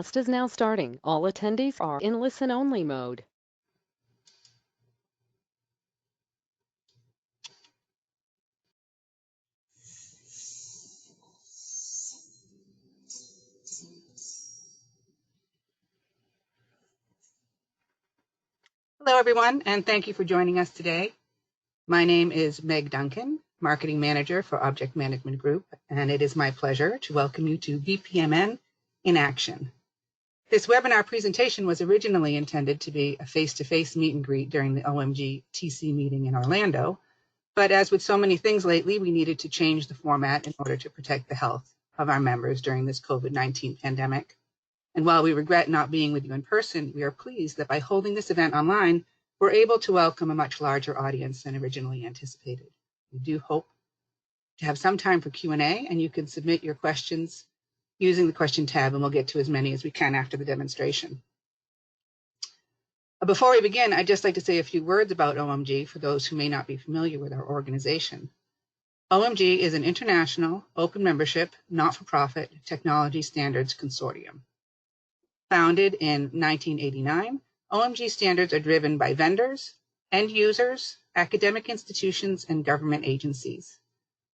Is now starting. All attendees are in listen-only mode. Hello, everyone, and thank you for joining us today. My name is Meg Duncan, Marketing Manager for Object Management Group, and it is my pleasure to welcome you to BPMN in Action. This webinar presentation was originally intended to be a face-to-face meet and greet during the OMG TC meeting in Orlando, but as with so many things lately, we needed to change the format in order to protect the health of our members during this COVID-19 pandemic. And while we regret not being with you in person, we are pleased that by holding this event online, we're able to welcome a much larger audience than originally anticipated. We do hope to have some time for Q&A, and you can submit your questions using the question tab, and we'll get to as many as we can after the demonstration. Before we begin, I'd just like to say a few words about OMG for those who may not be familiar with our organization. OMG is an international, open membership, not-for-profit technology standards consortium. Founded in 1989, OMG standards are driven by vendors, end users, academic institutions, and government agencies.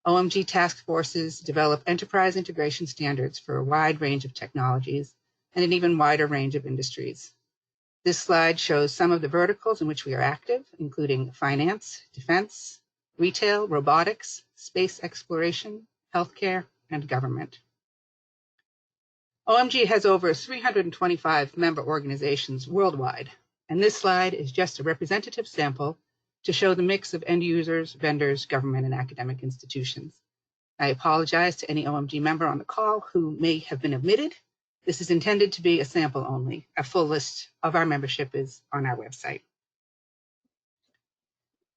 OMG task forces develop enterprise integration standards for a wide range of technologies and an even wider range of industries. This slide shows some of the verticals in which we are active, including finance, defense, retail, robotics, space exploration, healthcare, and government. OMG has over 325 member organizations worldwide, and this slide is just a representative sample to show the mix of end users, vendors, government, and academic institutions. I apologize to any OMG member on the call who may have been omitted. This is intended to be a sample only. A full list of our membership is on our website.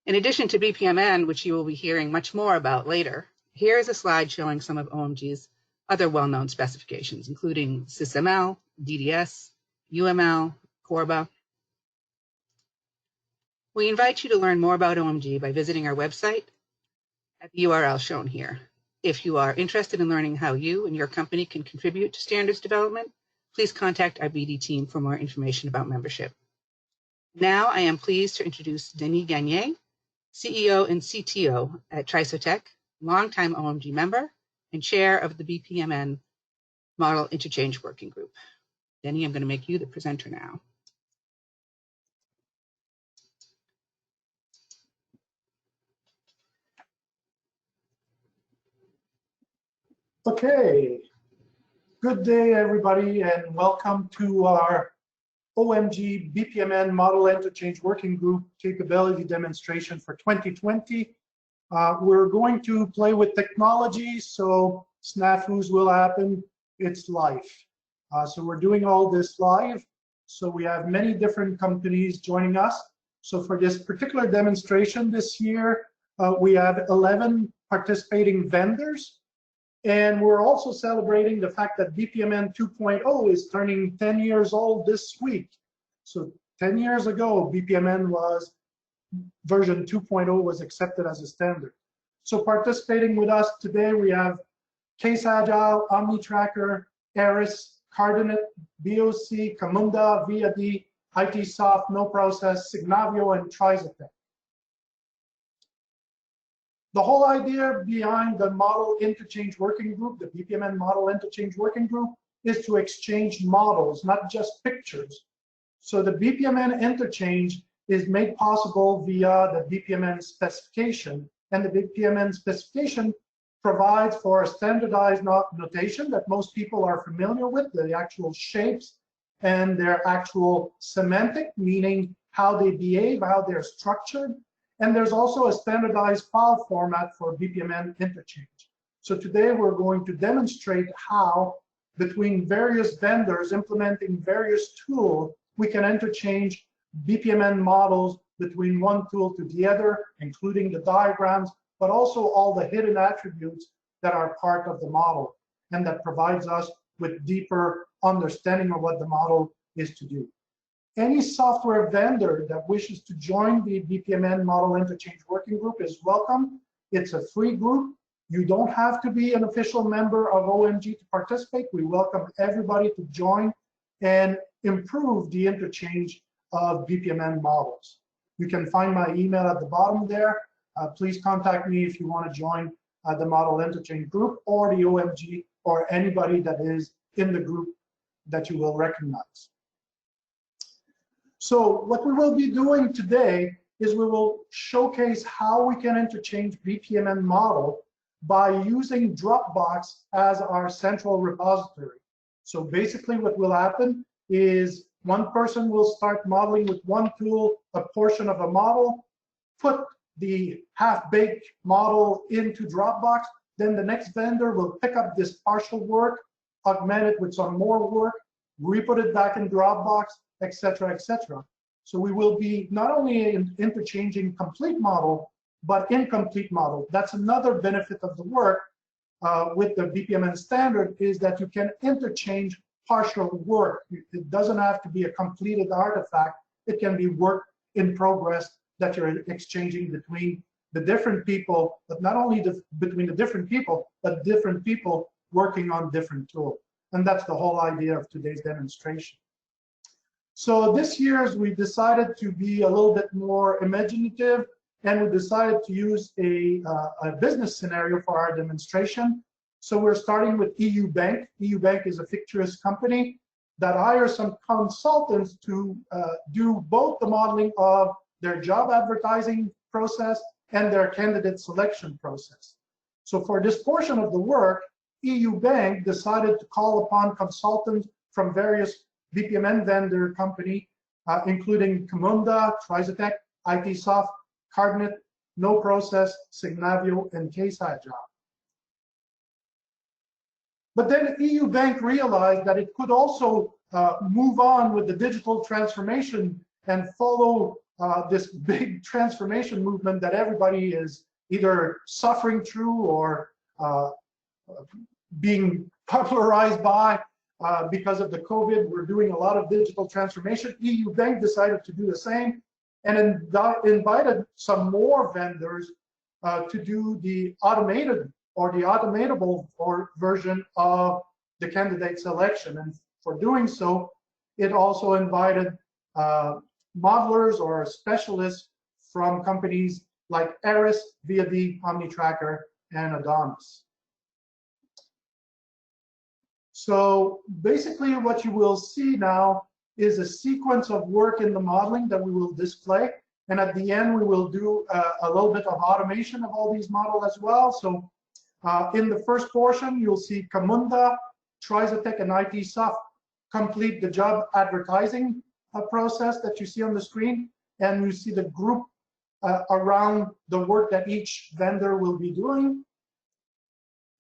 In addition to BPMN, which you will be hearing much more about later, here is a slide showing some of OMG's other well-known specifications, including SysML, DDS, UML, Corba. We invite you to learn more about OMG by visiting our website at the URL shown here. If you are interested in learning how you and your company can contribute to standards development, please contact our BD team for more information about membership. Now I am pleased to introduce Denis Gagné, CEO and CTO at Trisotech, longtime OMG member, and chair of the BPMN Model Interchange Working Group. Denny, I'm going to make you the presenter now. Okay, good day everybody, and welcome to our OMG BPMN Model Interchange Working Group capability demonstration for 2020. We're going to play with technology, so snafus will happen. It's live. So we're doing all this live. So we have many different companies joining us. So for this particular demonstration this year, we have 11 participating vendors. And we're also celebrating the fact that BPMN 2.0 is turning 10 years old this week. So 10 years ago, BPMN was version 2.0 was accepted as a standard. So participating with us today, we have Case Agile, OmniTracker, Eris, Cardinate, BOC, Camunda, VIAD, ITsoft, NoProcess, Signavio, and Trisotech. The whole idea behind the Model Interchange Working Group, the BPMN Model Interchange Working Group, is to exchange models, not just pictures. So the BPMN interchange is made possible via the BPMN specification, and the BPMN specification provides for a standardized notation that most people are familiar with, the actual shapes and their actual semantic, meaning how they behave, how they're structured. And there's also a standardized file format for BPMN interchange. So today we're going to demonstrate how, between various vendors implementing various tools, we can interchange BPMN models between one tool to the other, including the diagrams, but also all the hidden attributes that are part of the model, and that provides us with deeper understanding of what the model is to do. Any software vendor that wishes to join the BPMN Model Interchange Working Group is welcome. It's a free group. You don't have to be an official member of OMG to participate. We welcome everybody to join and improve the interchange of BPMN models. You can find my email at the bottom there. Please contact me if you want to join the model interchange group or the OMG or anybody that is in the group that you will recognize. So what we will be doing today is we will showcase how we can interchange BPMN model by using Dropbox as our central repository. So basically what will happen is one person will start modeling with one tool a portion of a model, put the half-baked model into Dropbox, then the next vendor will pick up this partial work, augment it with some more work, re-put it back in Dropbox, etc., etc. So we will be not only interchanging complete model, but incomplete model. That's another benefit of the work with the BPMN standard, is that you can interchange partial work. It doesn't have to be a completed artifact. It can be work in progress that you're exchanging between the different people, but not only between the different people, but different people working on different tools. And that's the whole idea of today's demonstration. So this year, we decided to be a little bit more imaginative, and we decided to use a business scenario for our demonstration. So we're starting with EU Bank. EU Bank is a fictitious company that hires some consultants to do both the modeling of their job advertising process and their candidate selection process. So for this portion of the work, EU Bank decided to call upon consultants from various BPMN vendor company, including Camunda, Trizatec, ITsoft, Cardinate, No Process, Signavio, and Case Agile. But then EU Bank realized that it could also move on with the digital transformation and follow this big transformation movement that everybody is either suffering through or being popularized by because of the COVID. We're doing a lot of digital transformation. EU Bank decided to do the same and invited some more vendors to do the automated or the automatable version of the candidate selection. And for doing so, it also invited modelers or specialists from companies like Eris, ViaD, OmniTracker, and Adonis. So basically what you will see now is a sequence of work in the modeling that we will display. And at the end, we will do a little bit of automation of all these models as well. So in the first portion, you'll see Camunda, Trizatec, and ITsoft complete the job advertising process that you see on the screen. And you see the group around the work that each vendor will be doing.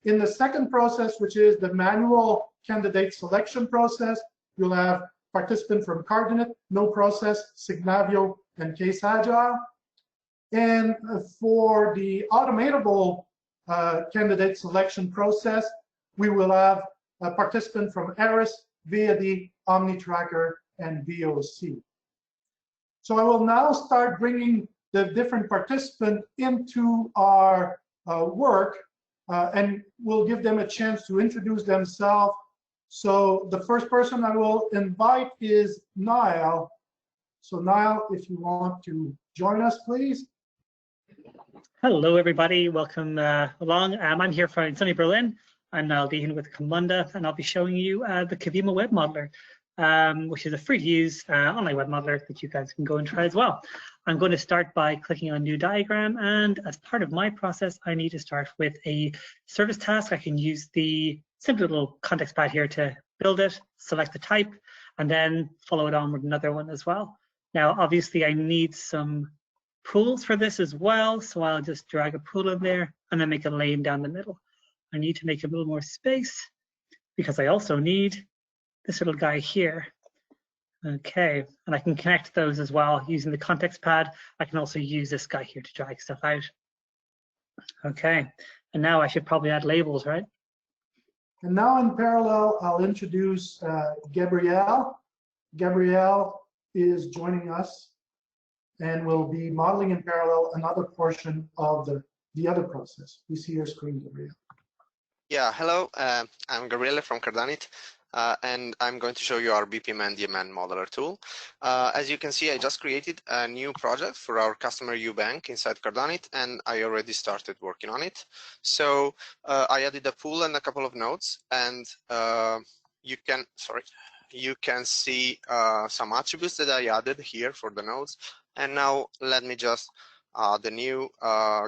In the second process, which is the manual candidate selection process, you'll have participant from Cardinate, No Process, Signavio, and Case Agile. And for the automatable candidate selection process, we will have a participant from Eris, ViaD, OmniTracker, and VOC. So I will now start bringing the different participants into our work, and we'll give them a chance to introduce themselves. So the first person I will invite is Niall. So Niall, if you want to join us, please. Hello, everybody. Welcome along. I'm here from sunny Berlin. I'm Niall Deehan with Camunda, and I'll be showing you the Kavima Web Modeler, which is a free-to-use online web modeler that you guys can go and try as well. I'm going to start by clicking on New Diagram, and as part of my process, I need to start with a service task. I can use the simple little context pad here to build it, select the type, and then follow it on with another one as well. Now, obviously, I need some pools for this as well, so I'll just drag a pool in there and then make a lane down the middle. I need to make a little more space because I also need this little guy here. Okay, and I can connect those as well using the context pad. I can also use this guy here to drag stuff out. Okay, and now I should probably add labels, right? And now in parallel, I'll introduce Gabrielle. Gabrielle is joining us and will be modeling in parallel another portion of the other process. You see your screen, Gabrielle. Yeah, hello, I'm Gabriele from Cardinate. and I'm going to show you our BPMN DMN modeler tool. As you can see, I just created a new project for our customer UBank inside Cardano, and I already started working on it. So I added a pool and a couple of nodes, and you can see some attributes that I added here for the nodes. And now let me just the new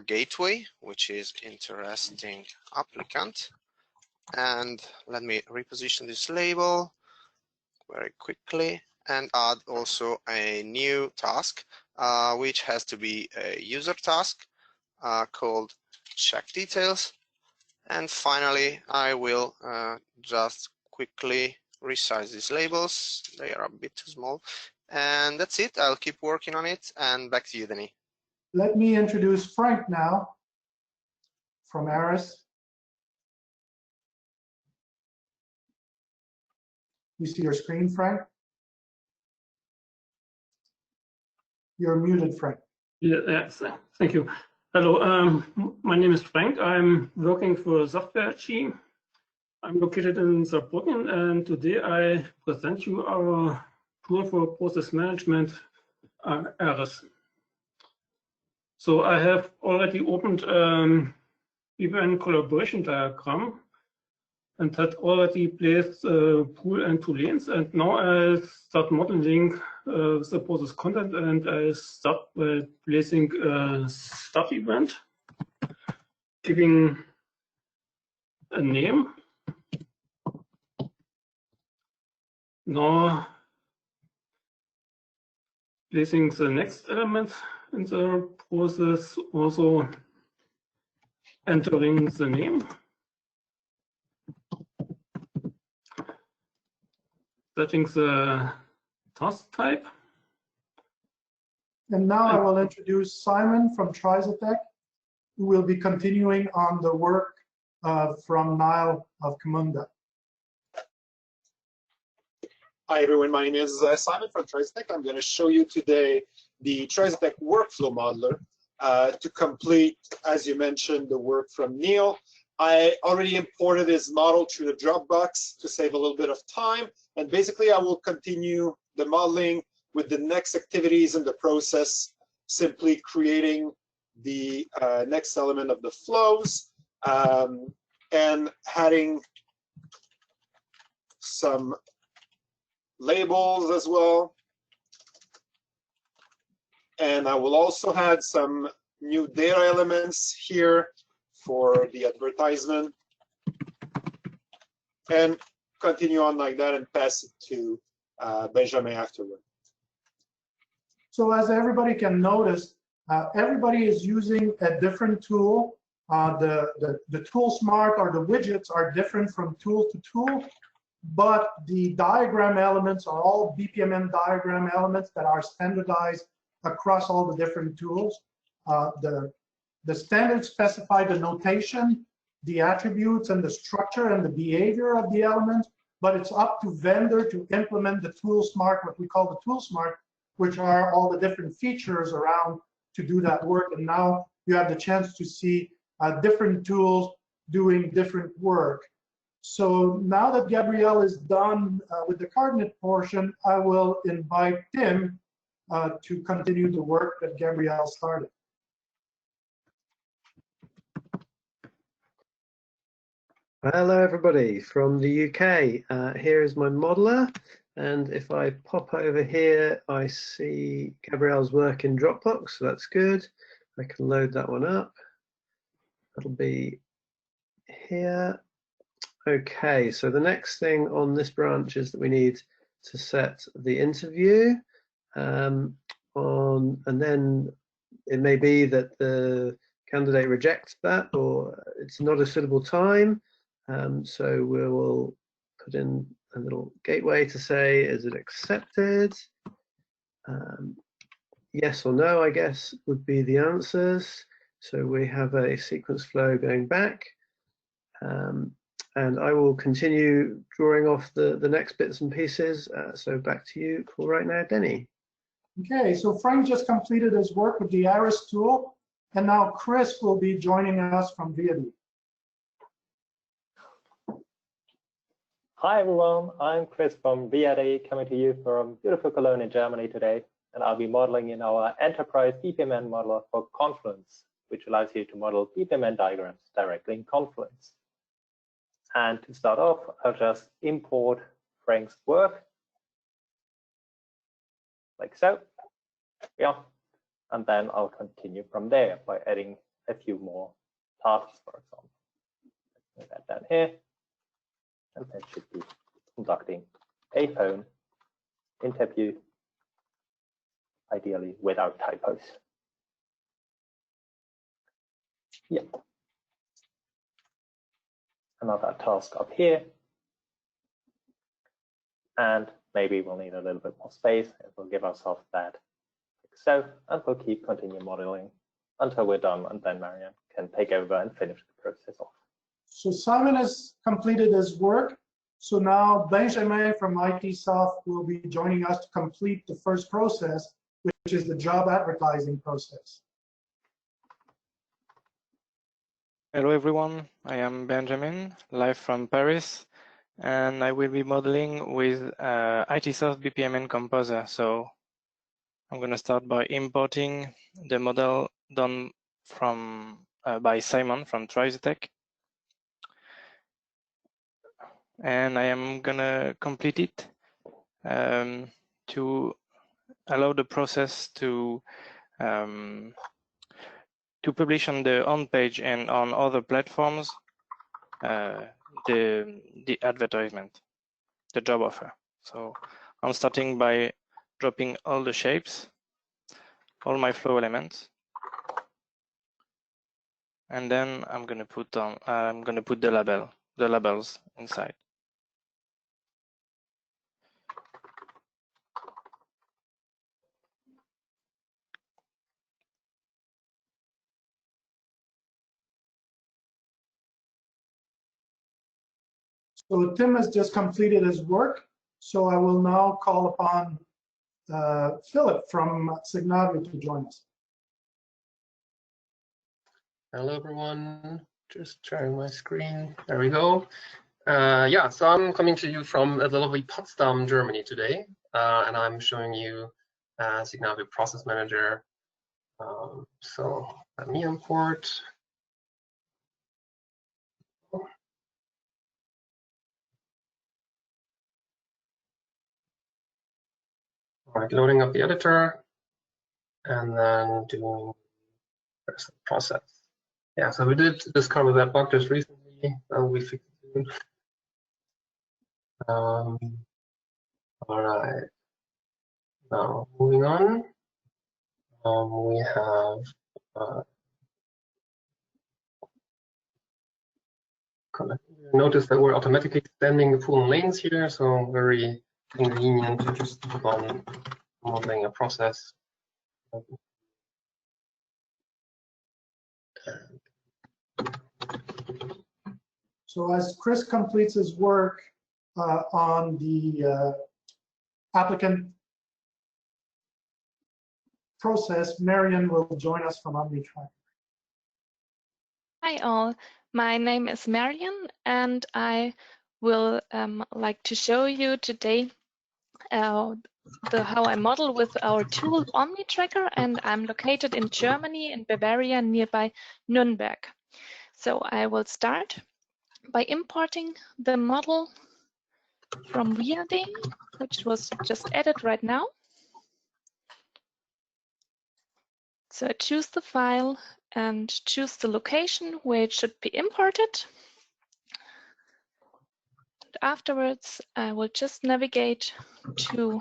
gateway, which is interesting applicant. And let me reposition this label very quickly and add also a new task, which has to be a user task called check details. And finally, I will just quickly resize these labels. They are a bit too small. And that's it. I'll keep working on it. And back to you, Denis. Let me introduce Frank now from Aris. You see your screen, Frank? You're muted, Frank. Yes, thank you. Hello, my name is Frank. I'm working for Software AG. I'm located in Saarbrücken, and today I present you our tool for process management, ARIS. So I have already opened BPMN collaboration diagram and had already placed pool and two lanes, and now I start modeling the process content, and I start by placing a start event, giving a name. Now placing the next element in the process, also entering the name. Setting the task type. And now I will introduce Simon from Trizatec, who will be continuing on the work from Niall of Camunda. Hi everyone, my name is Simon from Trizatec. I'm going to show you today the Trizatec workflow modeler to complete, as you mentioned, the work from Neil. I already imported his model through the Dropbox to save a little bit of time, and basically I will continue the modeling with the next activities in the process, simply creating the next element of the flows and adding some labels as well. And I will also add some new data elements here for the advertisement and continue on like that and pass it to Benjamin afterward. So as everybody can notice, everybody is using a different tool. The tool smart or the widgets are different from tool to tool, but the diagram elements are all BPMN diagram elements that are standardized across all the different tools. The standards specify the notation, the attributes, and the structure and the behavior of the element, but it's up to vendor to implement the tool smart, what we call the tool smart, which are all the different features around to do that work. And now you have the chance to see different tools doing different work. So now that Gabrielle is done with the coordinate portion, I will invite Tim to continue the work that Gabrielle started. Hello everybody from the UK. Here is my modeler, and if I pop over here I see Gabrielle's work in Dropbox, so that's good. I can load that one up. That'll be here. Okay, so the next thing on this branch is that we need to set the interview and then it may be that the candidate rejects that or it's not a suitable time. So we will put in a little gateway to say, is it accepted? Yes or no, I guess, would be the answers. So we have a sequence flow going back. And I will continue drawing off the next bits and pieces. So back to you for right now, Denny. Okay, so Frank just completed his work with the ARIS tool, and now Chris will be joining us from VIAD. Hi everyone, I'm Chris from VRD, coming to you from beautiful Cologne in Germany today, and I'll be modeling in our enterprise BPMN modeler for Confluence, which allows you to model BPMN diagrams directly in Confluence. And to start off, I'll just import Frank's work, like so, yeah, and then I'll continue from there by adding a few more tasks, for example. Let's move that down here, and that should be conducting a phone interview, ideally without typos. Yeah. Another task up here. And maybe we'll need a little bit more space, and we'll give ourselves that like so, and we'll keep continue modeling until we're done, and then Marianne can take over and finish the process off. So Simon has completed his work. So now Benjamin from ITsoft will be joining us to complete the first process, which is the job advertising process. Hello everyone, I am Benjamin, live from Paris, and I will be modeling with ITsoft BPMN Composer. So I'm going to start by importing the model done from by Simon from TriZetech. And I am going to complete it to allow the process to publish on the on page and on other platforms the advertisement, the job offer. So I'm starting by dropping all the shapes, all my flow elements, and then I'm going to put the labels inside. So Tim has just completed his work. So I will now call upon Philip from Signavio to join us. Hello everyone, just sharing my screen. There we go. Yeah, so I'm coming to you from the lovely Potsdam, Germany today, and I'm showing you Signavio Process Manager. So let me import. All right, loading up the editor, and then doing the process. Yeah, so we did discover that bug just recently, and we fixed it. All right, now moving on. We have notice that we're automatically extending the pool and lanes here, so very convenient to just keep on modeling a process. So as Chris completes his work on the applicant process, Marian will join us from OmniTrack. Hi all, my name is Marian, and I will like to show you today how I model with our tool OmniTracker, and I'm located in Germany, in Bavaria, nearby Nuremberg. So I will start by importing the model from VRD, which was just added right now. So I choose the file and choose the location where it should be imported. And afterwards, I will just navigate to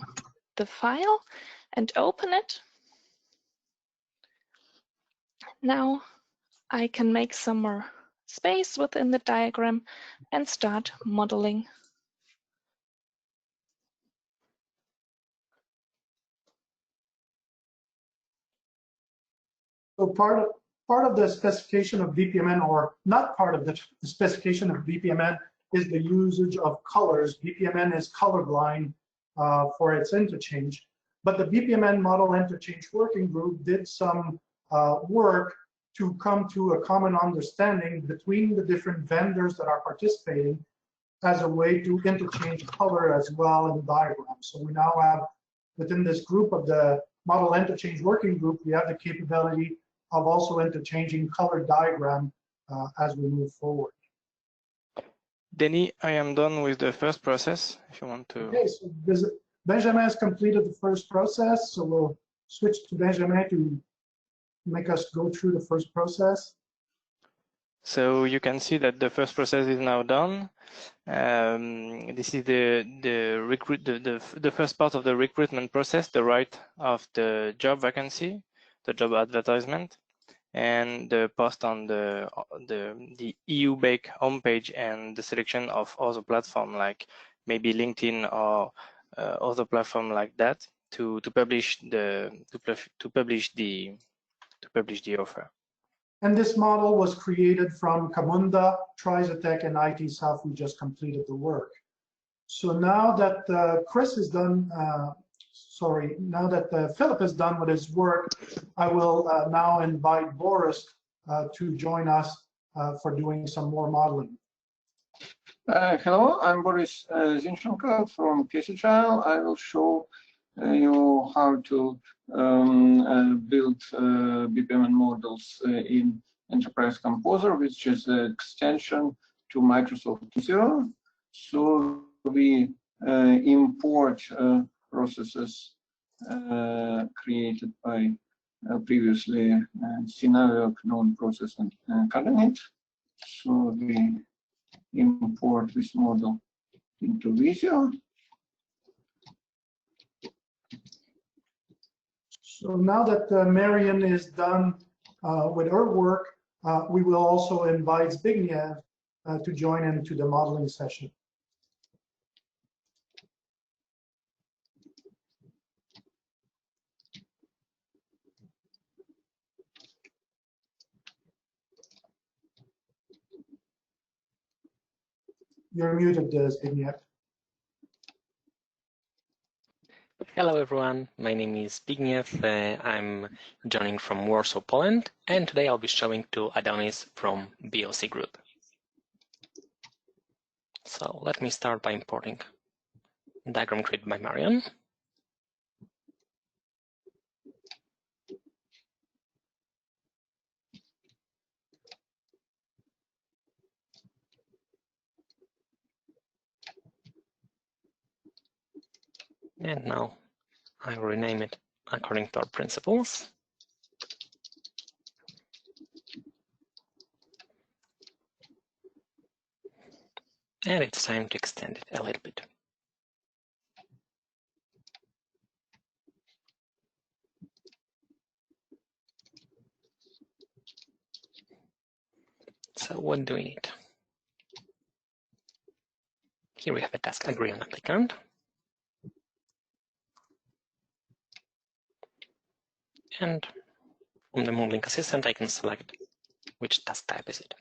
the file and open it. Now I can make some more space within the diagram and start modeling. So part of the specification of BPMN, or not part of the specification of BPMN, is the usage of colors. BPMN is colorblind for its interchange, but the BPMN Model Interchange Working Group did some work to come to a common understanding between the different vendors that are participating as a way to interchange color as well in diagrams. So we now have, within this group of the model interchange working group, we have the capability of also interchanging color diagram as we move forward. Denny, I am done with the first process, if you want to. Okay, so Benjamin has completed the first process, so we'll switch to Benjamin to make us go through the first process. So you can see that the first process is now done. This is the first part of the recruitment process, the write of the job vacancy, the job advertisement, and the post on the EU-BAKE homepage and the selection of other platform like maybe LinkedIn or other platform like that to publish the offer. And this model was created from Camunda, Trisatec, and ITsoft. We just completed the work. So now that Chris is done, now that Philip is done with his work, I will now invite Boris to join us for doing some more modeling. Hello, I'm Boris Zinchenko from KCHL. I will show you how to build BPMN models in Enterprise Composer, which is an extension to Microsoft 2.0. So we import processes created by previously scenario known process and coordinate. So we import this model into Visio. So now that Marian is done with her work, we will also invite Zbigniew to join into the modeling session. You're muted, Zbigniew. Hello everyone, my name is Zbigniew. I'm joining from Warsaw, Poland, and today I'll be showing to Adonis from BOC Group. So let me start by importing diagram created by Marian. And now I will rename it according to our principles. And it's time to extend it a little bit. So what do we need? Here we have a task agree on applicant. And from the modeling assistant, I can select which task type is it.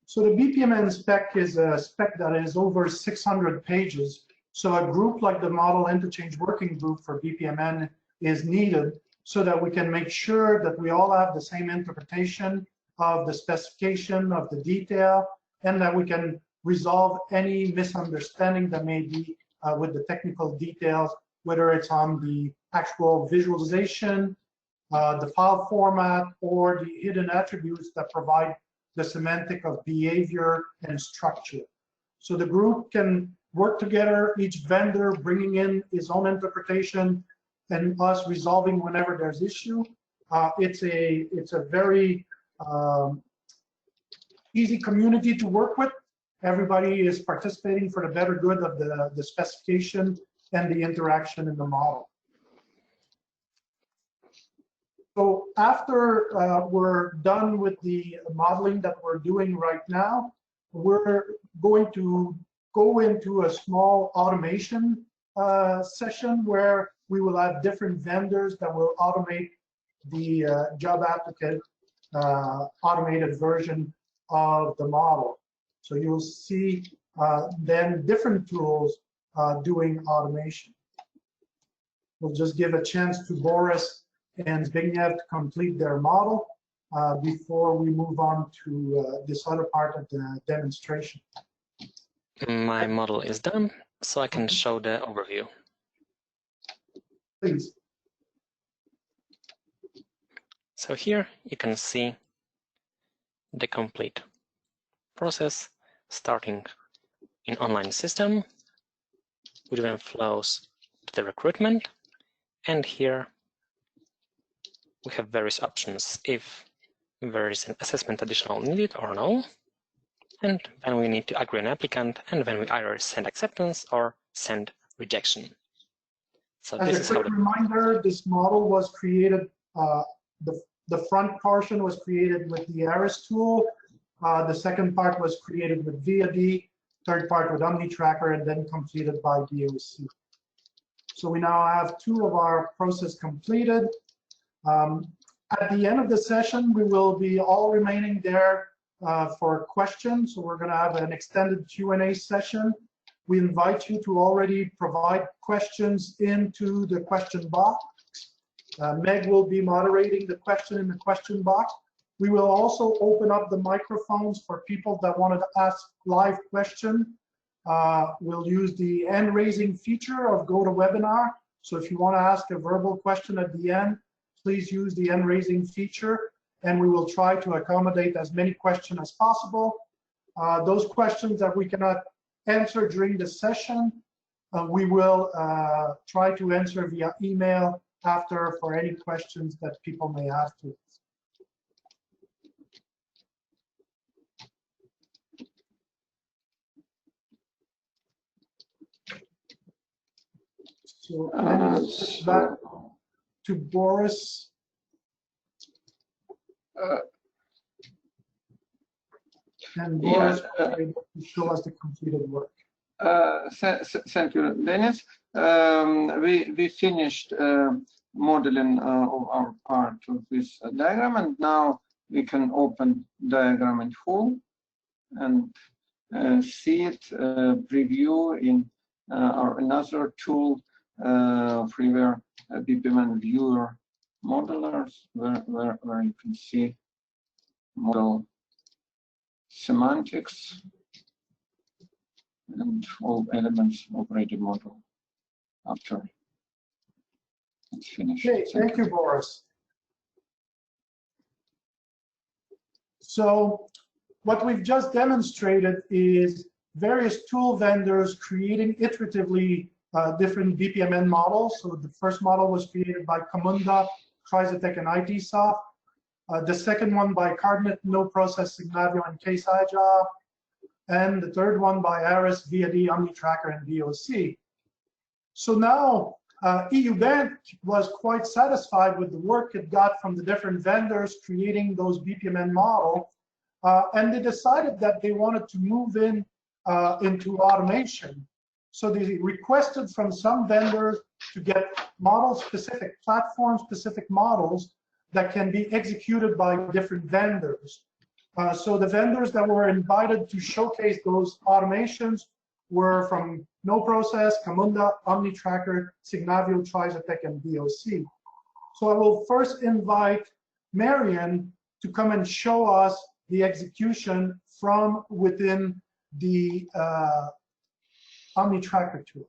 So the BPMN spec is a spec that is over 600 pages. So a group like the Model Interchange Working Group for BPMN is needed so that we can make sure that we all have the same interpretation of the specification, of the detail, and that we can resolve any misunderstanding that may be with the technical details, whether it's on the actual visualization, the file format, or the hidden attributes that provide the semantic of behavior and structure. So the group can work together, each vendor bringing in his own interpretation and us resolving whenever there's issue. It's a very easy community to work with. Everybody is participating for the better good of the specification and the interaction in the model. So after we're done with the modeling that we're doing right now, we're going to go into a small automation session where we will have different vendors that will automate the job applicant automated version of the model. So you'll see then different tools doing automation. We'll just give a chance to Boris and Zbigniew to complete their model, before we move on to this other part of the demonstration. My model is done, so I can show the overview. Please. So here you can see the complete process starting in online system, which then flows to the recruitment. And here we have various options if there is an assessment additional needed or no. And then we need to agree an applicant, and then we either send acceptance or send rejection. So As this a is how quick reminder, this model was created, the front portion was created with the ARIS tool. The second part was created with VAD, third part with OmniTracker, and then completed by DOC. So we now have 2 of our process completed. At the end of the session, we will be all remaining there for questions. So we're going to have an extended Q&A session. We invite you to already provide questions into the question box. Meg will be moderating the question in the question box. We will also open up the microphones for people that wanted to ask live questions. We'll use the hand raising feature of GoToWebinar. So if you want to ask a verbal question at the end, please use the hand raising feature, and we will try to accommodate as many questions as possible. Those questions that we cannot answer during the session, we will try to answer via email after for any questions that people may have to us. So back to Boris. And Boris will be able to show us the completed work. Thank you, Dennis. We finished modeling of our part of this diagram, and now we can open diagram in full and see it, preview in our another tool, freeware BPMN viewer modelers, where you can see model semantics and all elements of ready model after it's finished. Okay, thank you, Boris. So what we've just demonstrated is various tool vendors creating iteratively different BPMN models. So the first model was created by Camunda, Trizatec, and ITsoft. The second one by Cardinate, No Process, Signavio, and Case Agile. And the third one by ARIS, VAD, OmniTracker, and DOC. So now EU Bank was quite satisfied with the work it got from the different vendors creating those BPMN model, and they decided that they wanted to move into automation. So they requested from some vendors to get model-specific, platform-specific models that can be executed by different vendors. So the vendors that were invited to showcase those automations were from No Process, Camunda, OmniTracker, Signavio, Trizatec, and DOC. So I will first invite Marian to come and show us the execution from within the OmniTracker tool.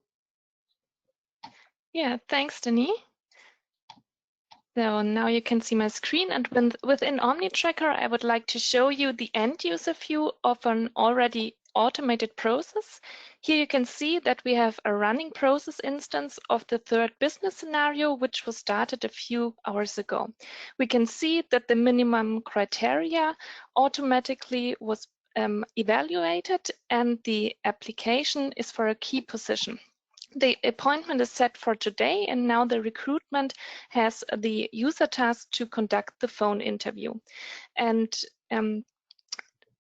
Yeah, thanks, Denis. So now you can see my screen, and within OmniTracker, I would like to show you the end user view of an already automated process. Here you can see that we have a running process instance of the third business scenario, which was started a few hours ago. We can see that the minimum criteria automatically was evaluated, and the application is for a key position. The appointment is set for today, and now the recruitment has the user task to conduct the phone interview. And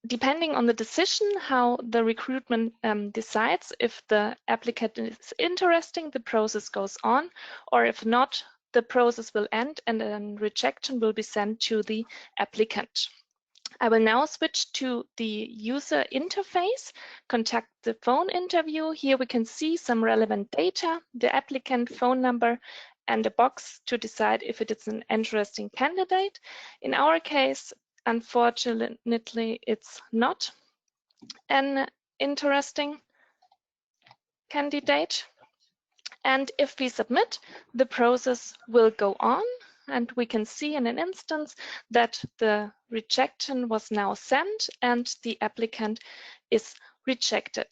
depending on the decision how the recruitment decides if the applicant is interesting, the process goes on, or if not, the process will end and then rejection will be sent to the applicant. I will now switch to the user interface, conduct the phone interview. Here we can see some relevant data, the applicant phone number, and a box to decide if it is an interesting candidate. In our case, unfortunately, it's not an interesting candidate. And if we submit, the process will go on, and we can see in an instance that the rejection was now sent and the applicant is rejected.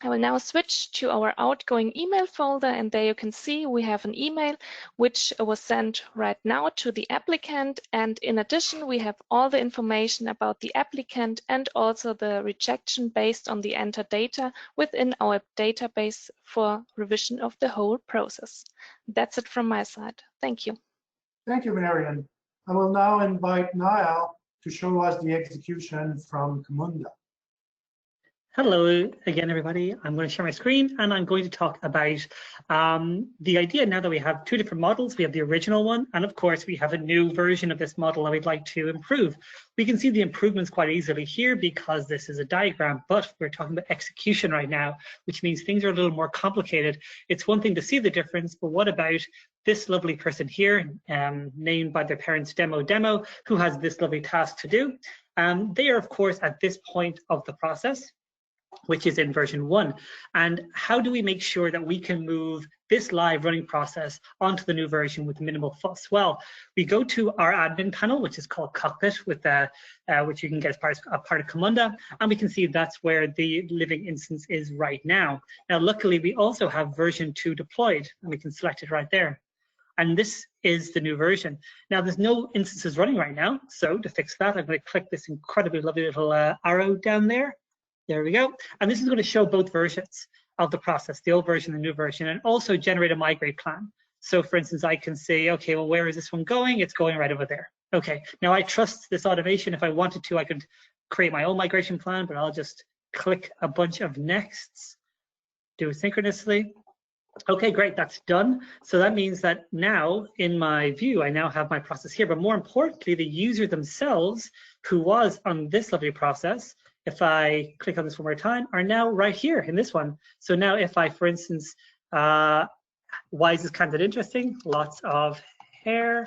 I will now switch to our outgoing email folder, and there you can see we have an email which was sent right now to the applicant, and in addition we have all the information about the applicant and also the rejection based on the entered data within our database for revision of the whole process. That's it from my side. Thank you. Thank you, Marian. I will now invite Niall to show us the execution from Camunda. Hello again, everybody. I'm going to share my screen and I'm going to talk about the idea now that we have two different models. We have the original one, and of course we have a new version of this model that we'd like to improve. We can see the improvements quite easily here because this is a diagram, but we're talking about execution right now, which means things are a little more complicated. It's one thing to see the difference, but what about this lovely person here, named by their parents Demo, who has this lovely task to do? They are, of course, at this point of the process, which is in version 1. And how do we make sure that we can move this live running process onto the new version with minimal fuss? Well, we go to our admin panel, which is called Cockpit, with which you can get as part of Camunda, and we can see that's where the living instance is right now. Now, luckily, we also have version 2 deployed, and we can select it right there. And this is the new version. Now, there's no instances running right now, so to fix that, I'm going to click this incredibly lovely little arrow down there. There we go. And this is going to show both versions of the process, the old version and the new version, and also generate a migrate plan. So for instance, I can say, okay, well, where is this one going? It's going right over there. Okay, now I trust this automation. If I wanted to, I could create my own migration plan, but I'll just click a bunch of nexts, do it synchronously. Okay, great, that's done. So that means that now in my view, I now have my process here, but more importantly, the user themselves who was on this lovely process, if I click on this one more time, are now right here in this one. So now if I, for instance, why is this candidate interesting? Lots of hair.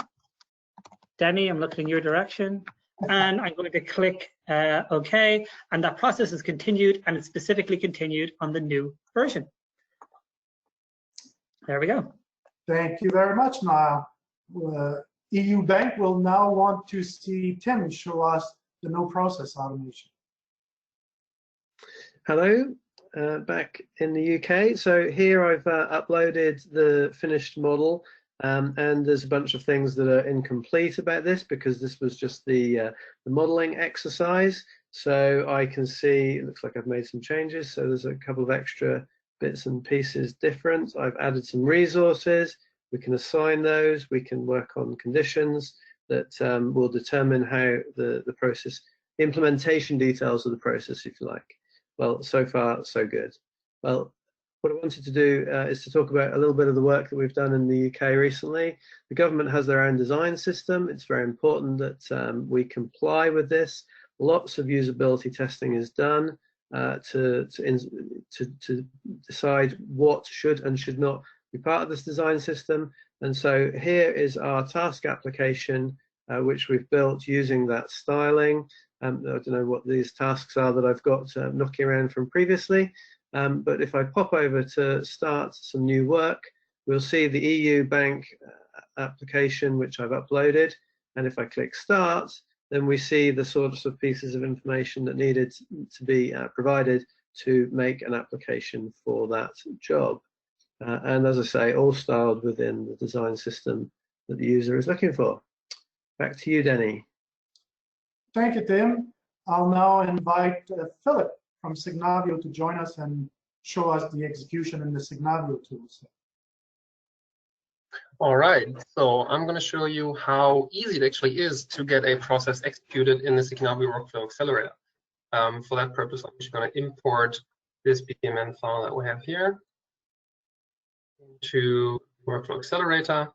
Danny, I'm looking in your direction. And I'm going to click OK. And that process is continued, and it's specifically continued on the new version. There we go. Thank you very much, Niall. EU Bank will now want to see Tim show us the no process automation. Hello, back in the UK. So here I've uploaded the finished model, and there's a bunch of things that are incomplete about this because this was just the modeling exercise. So I can see, it looks like I've made some changes. So there's a couple of extra bits and pieces different. I've added some resources. We can assign those. We can work on conditions that will determine how the process, the implementation details of the process, if you like. Well, so far, so good. Well, what I wanted to do is to talk about a little bit of the work that we've done in the UK recently. The government has their own design system. It's very important that we comply with this. Lots of usability testing is done to decide what should and should not be part of this design system. And so here is our task application, which we've built using that styling. I don't know what these tasks are that I've got knocking around from previously, but if I pop over to start some new work, we'll see the EU Bank application which I've uploaded, and if I click start, then we see the sorts of pieces of information that needed to be provided to make an application for that job. And as I say, all styled within the design system that the user is looking for. Back to you, Denny. Thank you, Tim. I'll now invite Philip from Signavio to join us and show us the execution in the Signavio tools. All right, so I'm going to show you how easy it actually is to get a process executed in the Signavio Workflow Accelerator. For that purpose, I'm just going to import this BPMN file that we have here into Workflow Accelerator.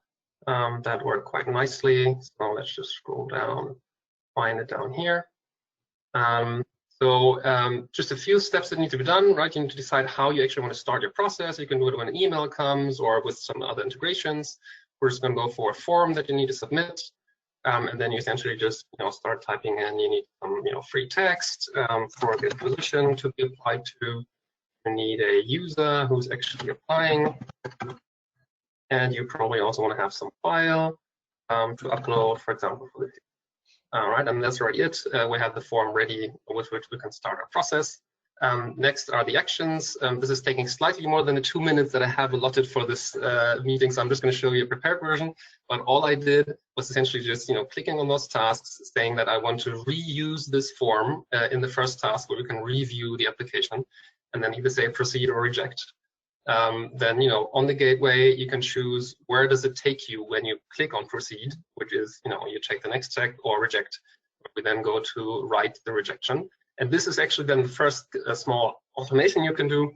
That worked quite nicely. So let's just scroll down, find it down here. Just a few steps that need to be done, right? You need to decide how you actually want to start your process. You can do it when an email comes or with some other integrations. we're just going to go for a form that you need to submit. And then you essentially just start typing in. You need some free text for the position to be applied to. You need a user who's actually applying, and you probably also want to have some file to upload, for example, for the. All right, and that's already it. We have the form ready with which we can start our process. Next are the actions. This is taking slightly more than the 2 minutes that I have allotted for this meeting, so I'm just going to show you a prepared version. But all I did was essentially just clicking on those tasks, saying that I want to reuse this form in the first task where we can review the application, and then either say proceed or reject. Then on the gateway you can choose where does it take you when you click on proceed, which is you check the next check, or reject. We then go to write the rejection. And this is actually then the first small automation you can do,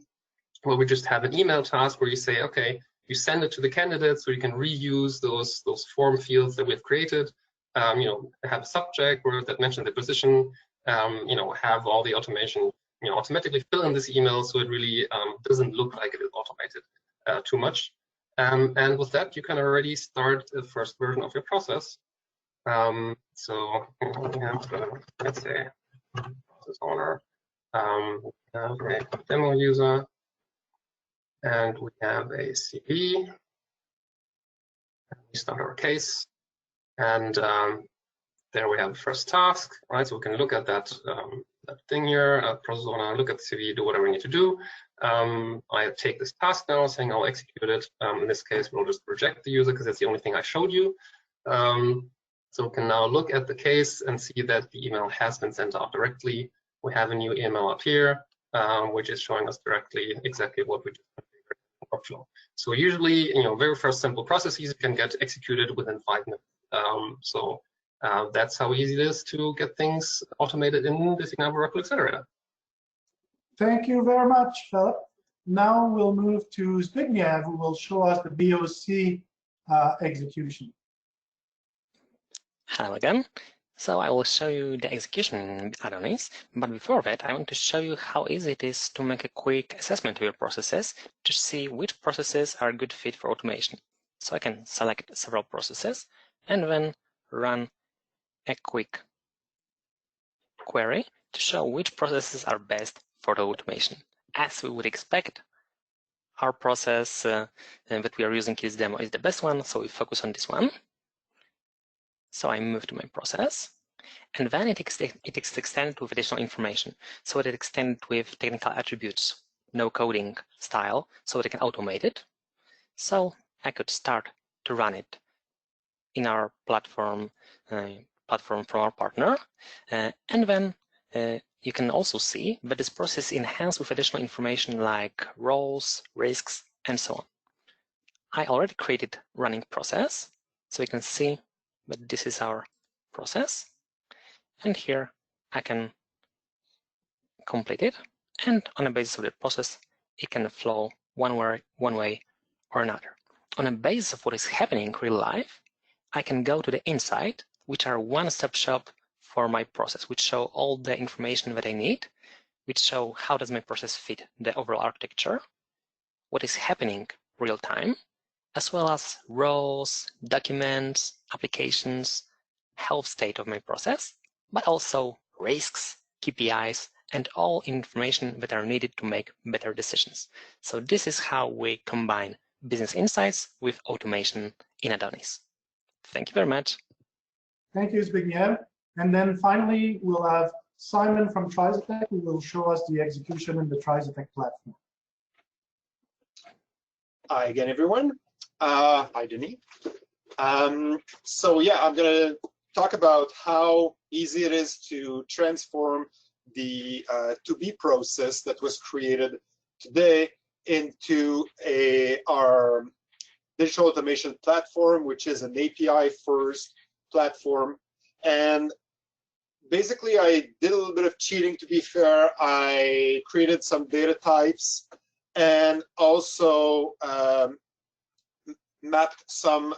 where we just have an email task where you say, okay, you send it to the candidate so you can reuse those form fields that we've created. Have a subject where that mentions the position. Have all the automation, automatically fill in this email so it really doesn't look like it is automated too much. And with that, you can already start the first version of your process. So we have let's say process owner, okay, demo user, and we have a CV. We start our case, and there we have the first task, right? So we can look at that that thing here, process owner, look at the CV, do whatever we need to do. I take this task now, saying I'll execute it. In this case, we'll just reject the user because that's the only thing I showed you. So we can now look at the case and see that the email has been sent out directly. We have a new email up here, which is showing us directly exactly what we just configured in workflow. So usually, very first simple processes can get executed within 5 minutes. That's how easy it is to get things automated in the Signavio Workflow Accelerator. Thank you very much, Philip. Now we'll move to Zbigniew, who will show us the BOC execution. Hello again. So I will show you the execution in Adonis, but before that I want to show you how easy it is to make a quick assessment of your processes to see which processes are a good fit for automation. So I can select several processes and then run a quick query to show which processes are best for the automation. As we would expect, our process that we are using in this demo is the best one, so we focus on this one. So I move to my process, and then it is extended with additional information. So it is extended with technical attributes, no coding style, so that I can automate it. So I could start to run it in our platform from our partner, and then you can also see that this process is enhanced with additional information like roles, risks, and so on. I already created running process, so you can see that this is our process, and here I can complete it, and on the basis of the process, it can flow one way or another. On the basis of what is happening in real life, I can go to the insight, which are one-stop shop for my process, which show all the information that I need, which show how does my process fit the overall architecture, what is happening real time, as well as roles, documents, applications, health state of my process, but also risks, KPIs, and all information that are needed to make better decisions. So this is how we combine business insights with automation in Adonis. Thank you very much. Thank you, Zbigniew. And then finally, we'll have Simon from TriZetech, who will show us the execution in the TriZetech platform. Hi again, everyone. Hi, Denis. So yeah, I'm going to talk about how easy it is to transform the to-be process that was created today into our digital automation platform, which is an API-first platform. And basically, I did a little bit of cheating, to be fair. I created some data types and also mapped some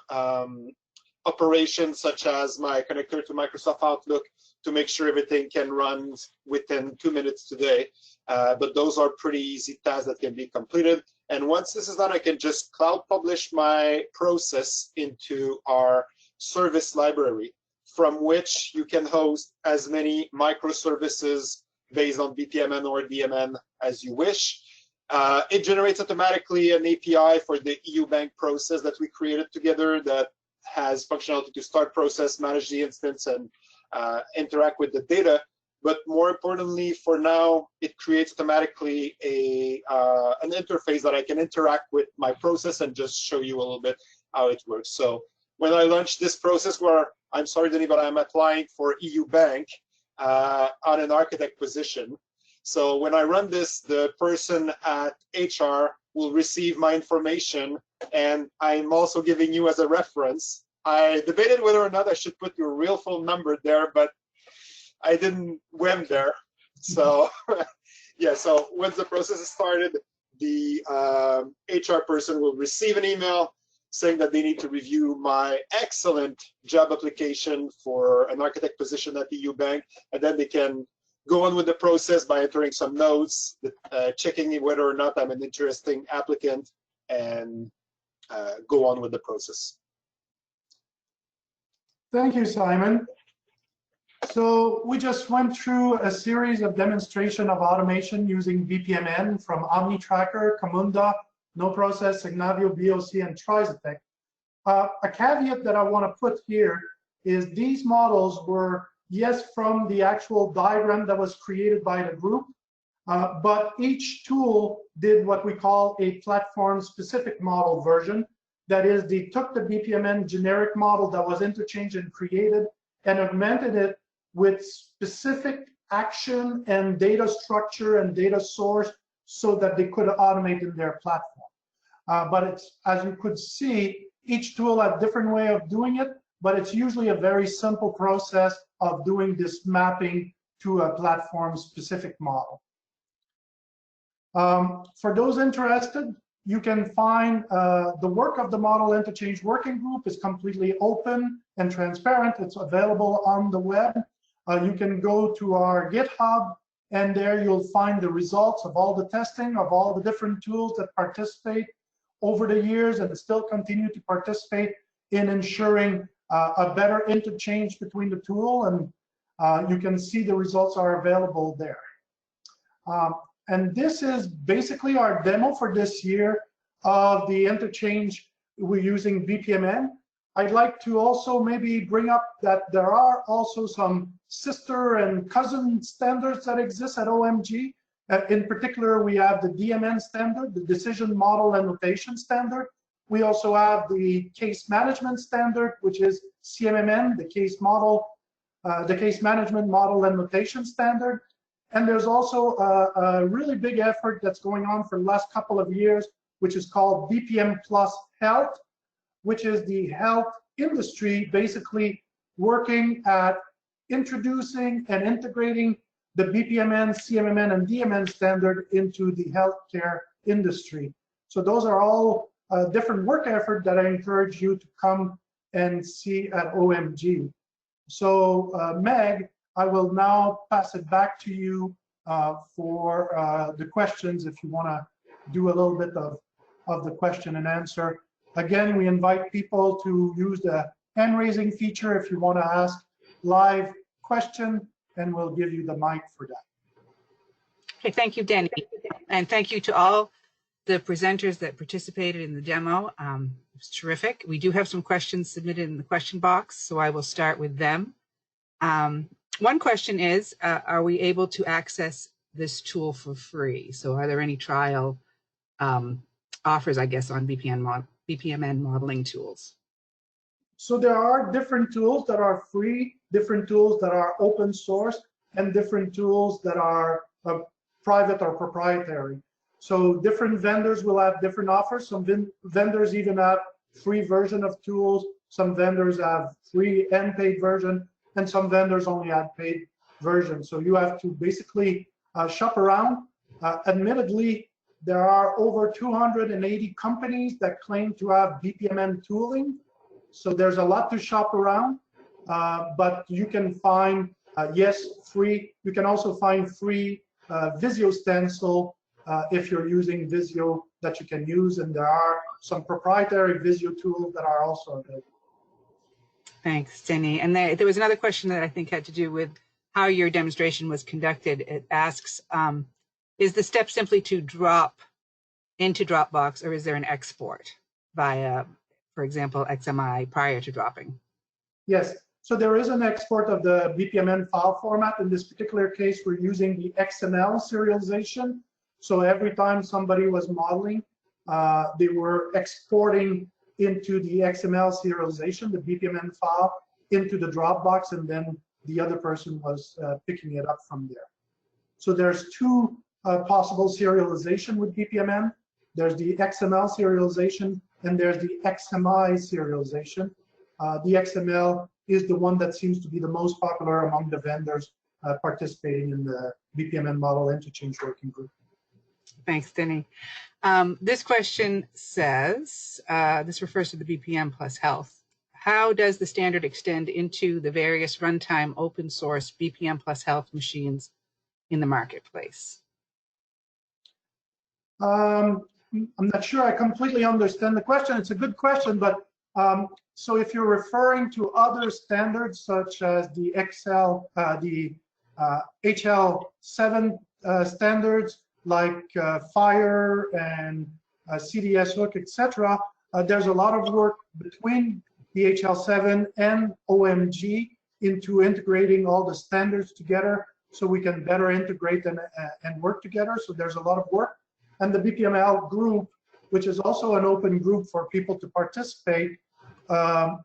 operations, such as my connector to Microsoft Outlook, to make sure everything can run within 2 minutes today. but those are pretty easy tasks that can be completed. And once this is done, I can just cloud publish my process into our service library, from which you can host as many microservices based on BPMN or DMN as you wish. It generates automatically an API for the EU Bank process that we created together that has functionality to start process, manage the instance, and interact with the data. But more importantly, for now, it creates automatically an interface that I can interact with my process and just show you a little bit how it works. So when I launch this process, where I'm sorry, Denny, but I'm applying for EU Bank on an architect position. So when I run this, the person at HR will receive my information, and I'm also giving you as a reference. I debated whether or not I should put your real phone number there, but I didn't win there. So yeah, so once the process is started, the HR person will receive an email saying that they need to review my excellent job application for an architect position at the EU Bank, and then they can go on with the process by entering some notes, checking whether or not I'm an interesting applicant, and go on with the process. Thank you, Simon. So we just went through a series of demonstration of automation using BPMN from OmniTracker, Camunda, NoProcess, Signavio, BOC, and Trizatec. A caveat that I want to put here is these models were, yes, from the actual diagram that was created by the group, but each tool did what we call a platform-specific model version. That is, they took the BPMN generic model that was interchanged and created and augmented it with specific action and data structure and data source so that they could automate in their platform. But it's, as you could see, each tool had a different way of doing it, but it's usually a very simple process of doing this mapping to a platform-specific model. For those interested, you can find the work of the Model Interchange Working Group is completely open and transparent. It's available on the web. You can go to our GitHub, and there you'll find the results of all the testing of all the different tools that participate over the years and still continue to participate in ensuring a better interchange between the tool, and you can see the results are available there. And this is basically our demo for this year of the interchange we're using BPMN. I'd like to also maybe bring up that there are also some sister and cousin standards that exist at OMG. In particular, we have the DMN standard, the Decision Model and Notation standard. We also have the Case Management standard, which is CMMN, the Case Management Model and Notation standard. And there's also a really big effort that's going on for the last couple of years, which is called BPM Plus Health, which is the health industry basically working at introducing and integrating the BPMN, CMMN, and DMN standard into the healthcare industry. So those are all different work efforts that I encourage you to come and see at OMG. So Meg, I will now pass it back to you for the questions if you want to do a little bit of the question and answer. Again, we invite people to use the hand raising feature if you want to ask live question, and we'll give you the mic for that. Okay, thank you, Denny. And thank you to all the presenters that participated in the demo. It was terrific. We do have some questions submitted in the question box, so I will start with them. One question is, are we able to access this tool for free? So are there any trial offers, I guess, on BPMN modeling tools? So there are different tools that are free, different tools that are open source, and different tools that are private or proprietary. So different vendors will have different offers. Some vendors even have free version of tools. Some vendors have free and paid version, and some vendors only have paid version. So you have to basically shop around. Admittedly, there are over 280 companies that claim to have BPMN tooling. So there's a lot to shop around, but you can find, yes, free. You can also find free Visio stencil if you're using Visio that you can use, and there are some proprietary Visio tools that are also available. Thanks, Denny. And there was another question that I think had to do with how your demonstration was conducted. It asks, is the step simply to drop into Dropbox, or is there an export via, for example, XMI prior to dropping? Yes, so there is an export of the BPMN file format. In this particular case, we're using the XML serialization. So every time somebody was modeling, they were exporting into the XML serialization, the BPMN file, into the Dropbox, and then the other person was picking it up from there. So there's two possible serialization with BPMN. There's the XML serialization, and there's the XMI serialization. The XML is the one that seems to be the most popular among the vendors participating in the BPMN model interchange working group. Thanks, Denny. This question says, this refers to the BPM plus health. How does the standard extend into the various runtime open source BPM plus health machines in the marketplace? I'm not sure I completely understand the question. It's a good question, but so if you're referring to other standards such as the HL7 standards like FHIR and CDS hook, etc., there's a lot of work between the HL7 and OMG into integrating all the standards together so we can better integrate and work together. So there's a lot of work. And the BPML group, which is also an open group for people to participate,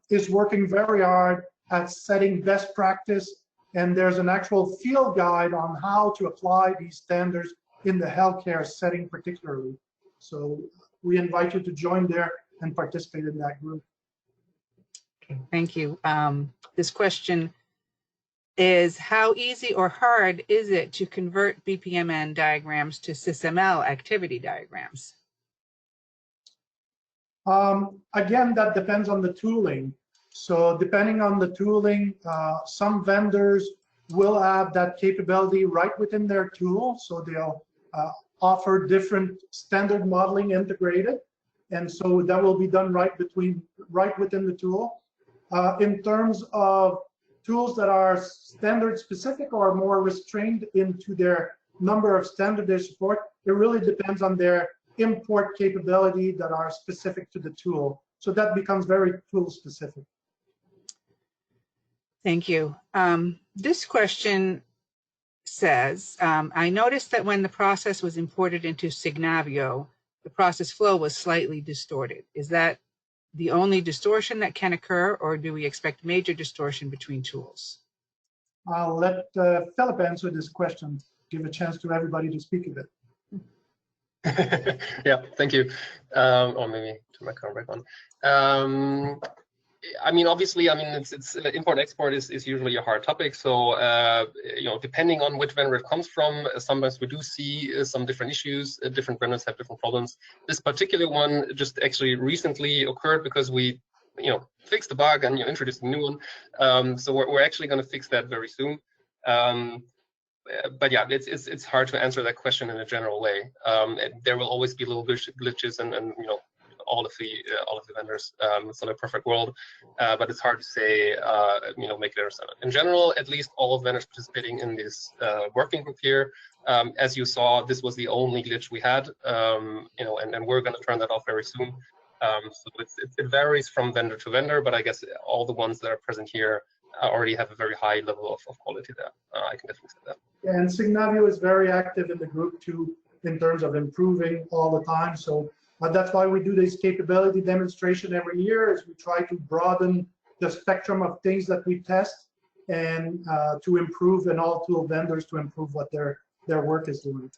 is working very hard at setting best practice. And there's an actual field guide on how to apply these standards in the healthcare setting particularly. So we invite you to join there and participate in that group. Okay, thank you. This question is, how easy or hard is it to convert BPMN diagrams to SysML activity diagrams? Again, that depends on the tooling. So depending on the tooling, some vendors will have that capability right within their tool. So they'll offer different standard modeling integrated. And so that will be done right within the tool. In terms of tools that are standard specific or more restrained into their number of standards they support, it really depends on their import capability that are specific to the tool. So that becomes very tool specific. Thank you. This question says, I noticed that when the process was imported into Signavio, the process flow was slightly distorted. Is that the only distortion that can occur, or do we expect major distortion between tools? I'll let Philip answer this question, give a chance to everybody to speak a bit. Yeah, thank you. Or maybe turn my camera back on. I mean, obviously, I mean, it's import export is usually a hard topic. So you know, depending on which vendor it comes from, sometimes we do see some different issues. Different vendors have different problems. This particular one just actually recently occurred because we, you know, fixed the bug and introduced a new one. So we're actually going to fix that very soon. But yeah, it's hard to answer that question in a general way. There will always be little glitches and you know, all of the vendors. It's not a perfect world, but it's hard to say, you know, make it understand. In general, at least all of vendors participating in this working group here, as you saw, this was the only glitch we had, you know, and we're going to turn that off very soon. So it varies from vendor to vendor, but I guess all the ones that are present here already have a very high level of quality there. I can definitely say that. Yeah, and Signavio is very active in the group too, in terms of improving all the time. So that's why we do this capability demonstration every year, is we try to broaden the spectrum of things that we test and to improve, and all tool vendors to improve what their work is doing.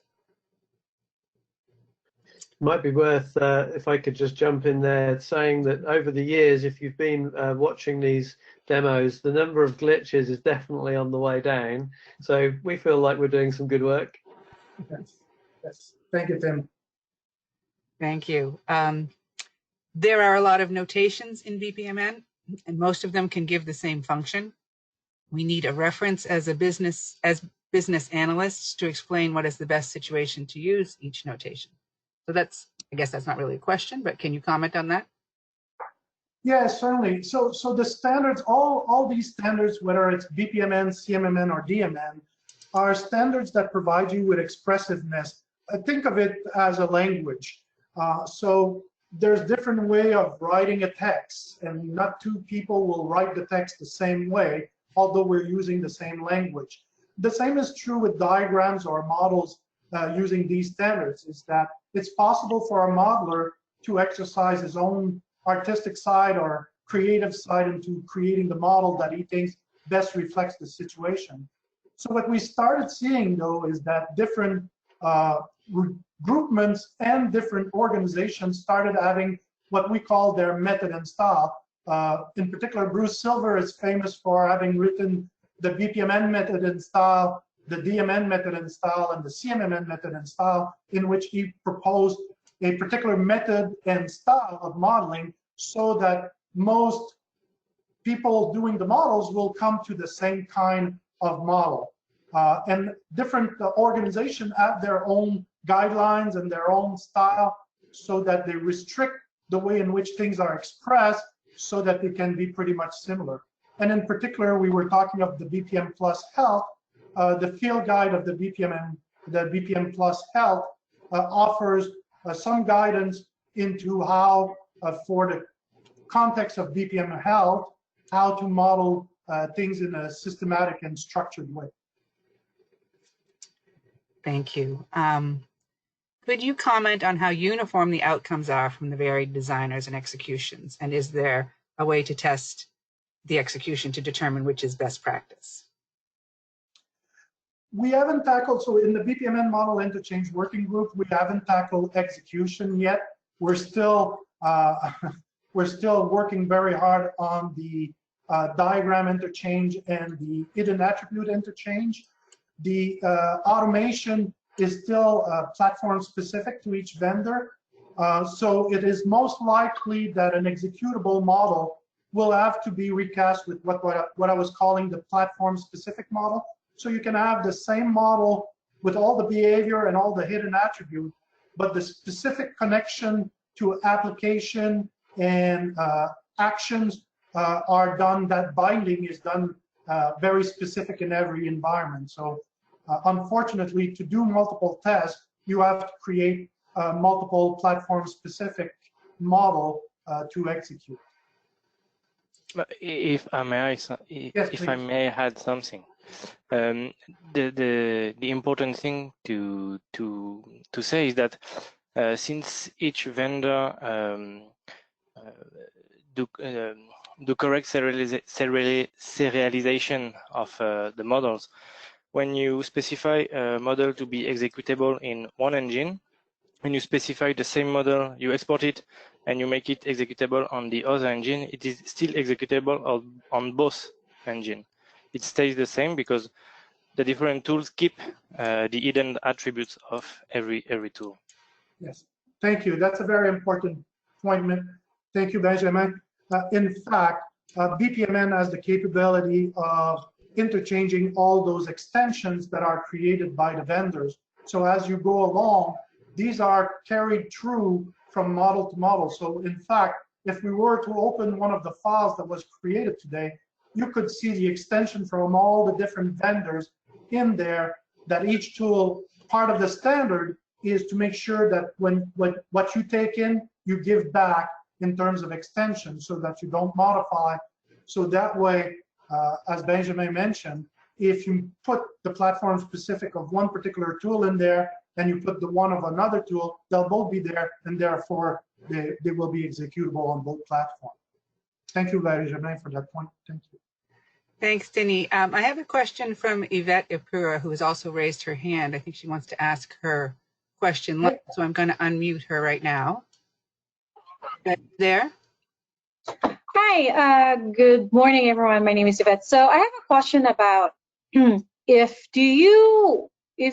Might be worth, if I could just jump in there, saying that over the years, if you've been watching these demos, the number of glitches is definitely on the way down. So we feel like we're doing some good work. Yes. Yes. Thank you, Tim. Thank you. There are a lot of notations in BPMN, and most of them can give the same function. we need a reference as business analysts to explain what is the best situation to use each notation. So that's, I guess that's not really a question, but can you comment on that? Yes, certainly. So the standards, all these standards, whether it's BPMN, CMMN, or DMN, are standards that provide you with expressiveness. Think of it as a language. So there's different way of writing a text, and not two people will write the text the same way, although we're using the same language. The same is true with diagrams or models using these standards, is that it's possible for a modeler to exercise his own artistic side or creative side into creating the model that he thinks best reflects the situation. So what we started seeing, though, is that different regroupments and different organizations started having what we call their method and style. In particular, Bruce Silver is famous for having written the BPMN method and style, the DMN method and style, and the CMMN method and style, in which he proposed a particular method and style of modeling so that most people doing the models will come to the same kind of model. And different organizations have their own guidelines and their own style so that they restrict the way in which things are expressed so that they can be pretty much similar. And in particular, we were talking of the BPM Plus Health. The field guide of the BPM Plus Health offers some guidance into how, for the context of BPM Health, how to model things in a systematic and structured way. Thank you. Could you comment on how uniform the outcomes are from the varied designers and executions? And is there a way to test the execution to determine which is best practice? We haven't tackled, so in the BPMN model interchange working group, we haven't tackled execution yet. We're still working very hard on the diagram interchange and the hidden attribute interchange. The automation is still platform specific to each vendor. So it is most likely that an executable model will have to be recast with what I was calling the platform specific model. So you can have the same model with all the behavior and all the hidden attribute, but the specific connection to application and actions are done, that binding is done very specific in every environment. So unfortunately, to do multiple tests, you have to create a multiple platform specific model to execute. But if I may, if I may add something, the important thing to say is that since each vendor do correct serialization of the models, when you specify a model to be executable in one engine, when you specify the same model, you export it, and you make it executable on the other engine, it is still executable on both engines. It stays the same because the different tools keep the hidden attributes of every tool. Yes, thank you. That's a very important point. Thank you, Benjamin. In fact, BPMN has the capability of interchanging all those extensions that are created by the vendors. So as you go along, these are carried through from model to model. So in fact, if we were to open one of the files that was created today, you could see the extension from all the different vendors in there, that each tool, part of the standard is to make sure that when what you take in, you give back in terms of extension so that you don't modify. So that way, as Benjamin mentioned, if you put the platform specific of one particular tool in there and you put the one of another tool, they'll both be there, and therefore they will be executable on both platforms. Thank you, Benjamin, for that point. Thank you. Thanks, Denny. I have a question from Yvette Ipura, who has also raised her hand. I think she wants to ask her question, so I'm going to unmute her right now. There? Hi, good morning, everyone. My name is Yvette. So I have a question about if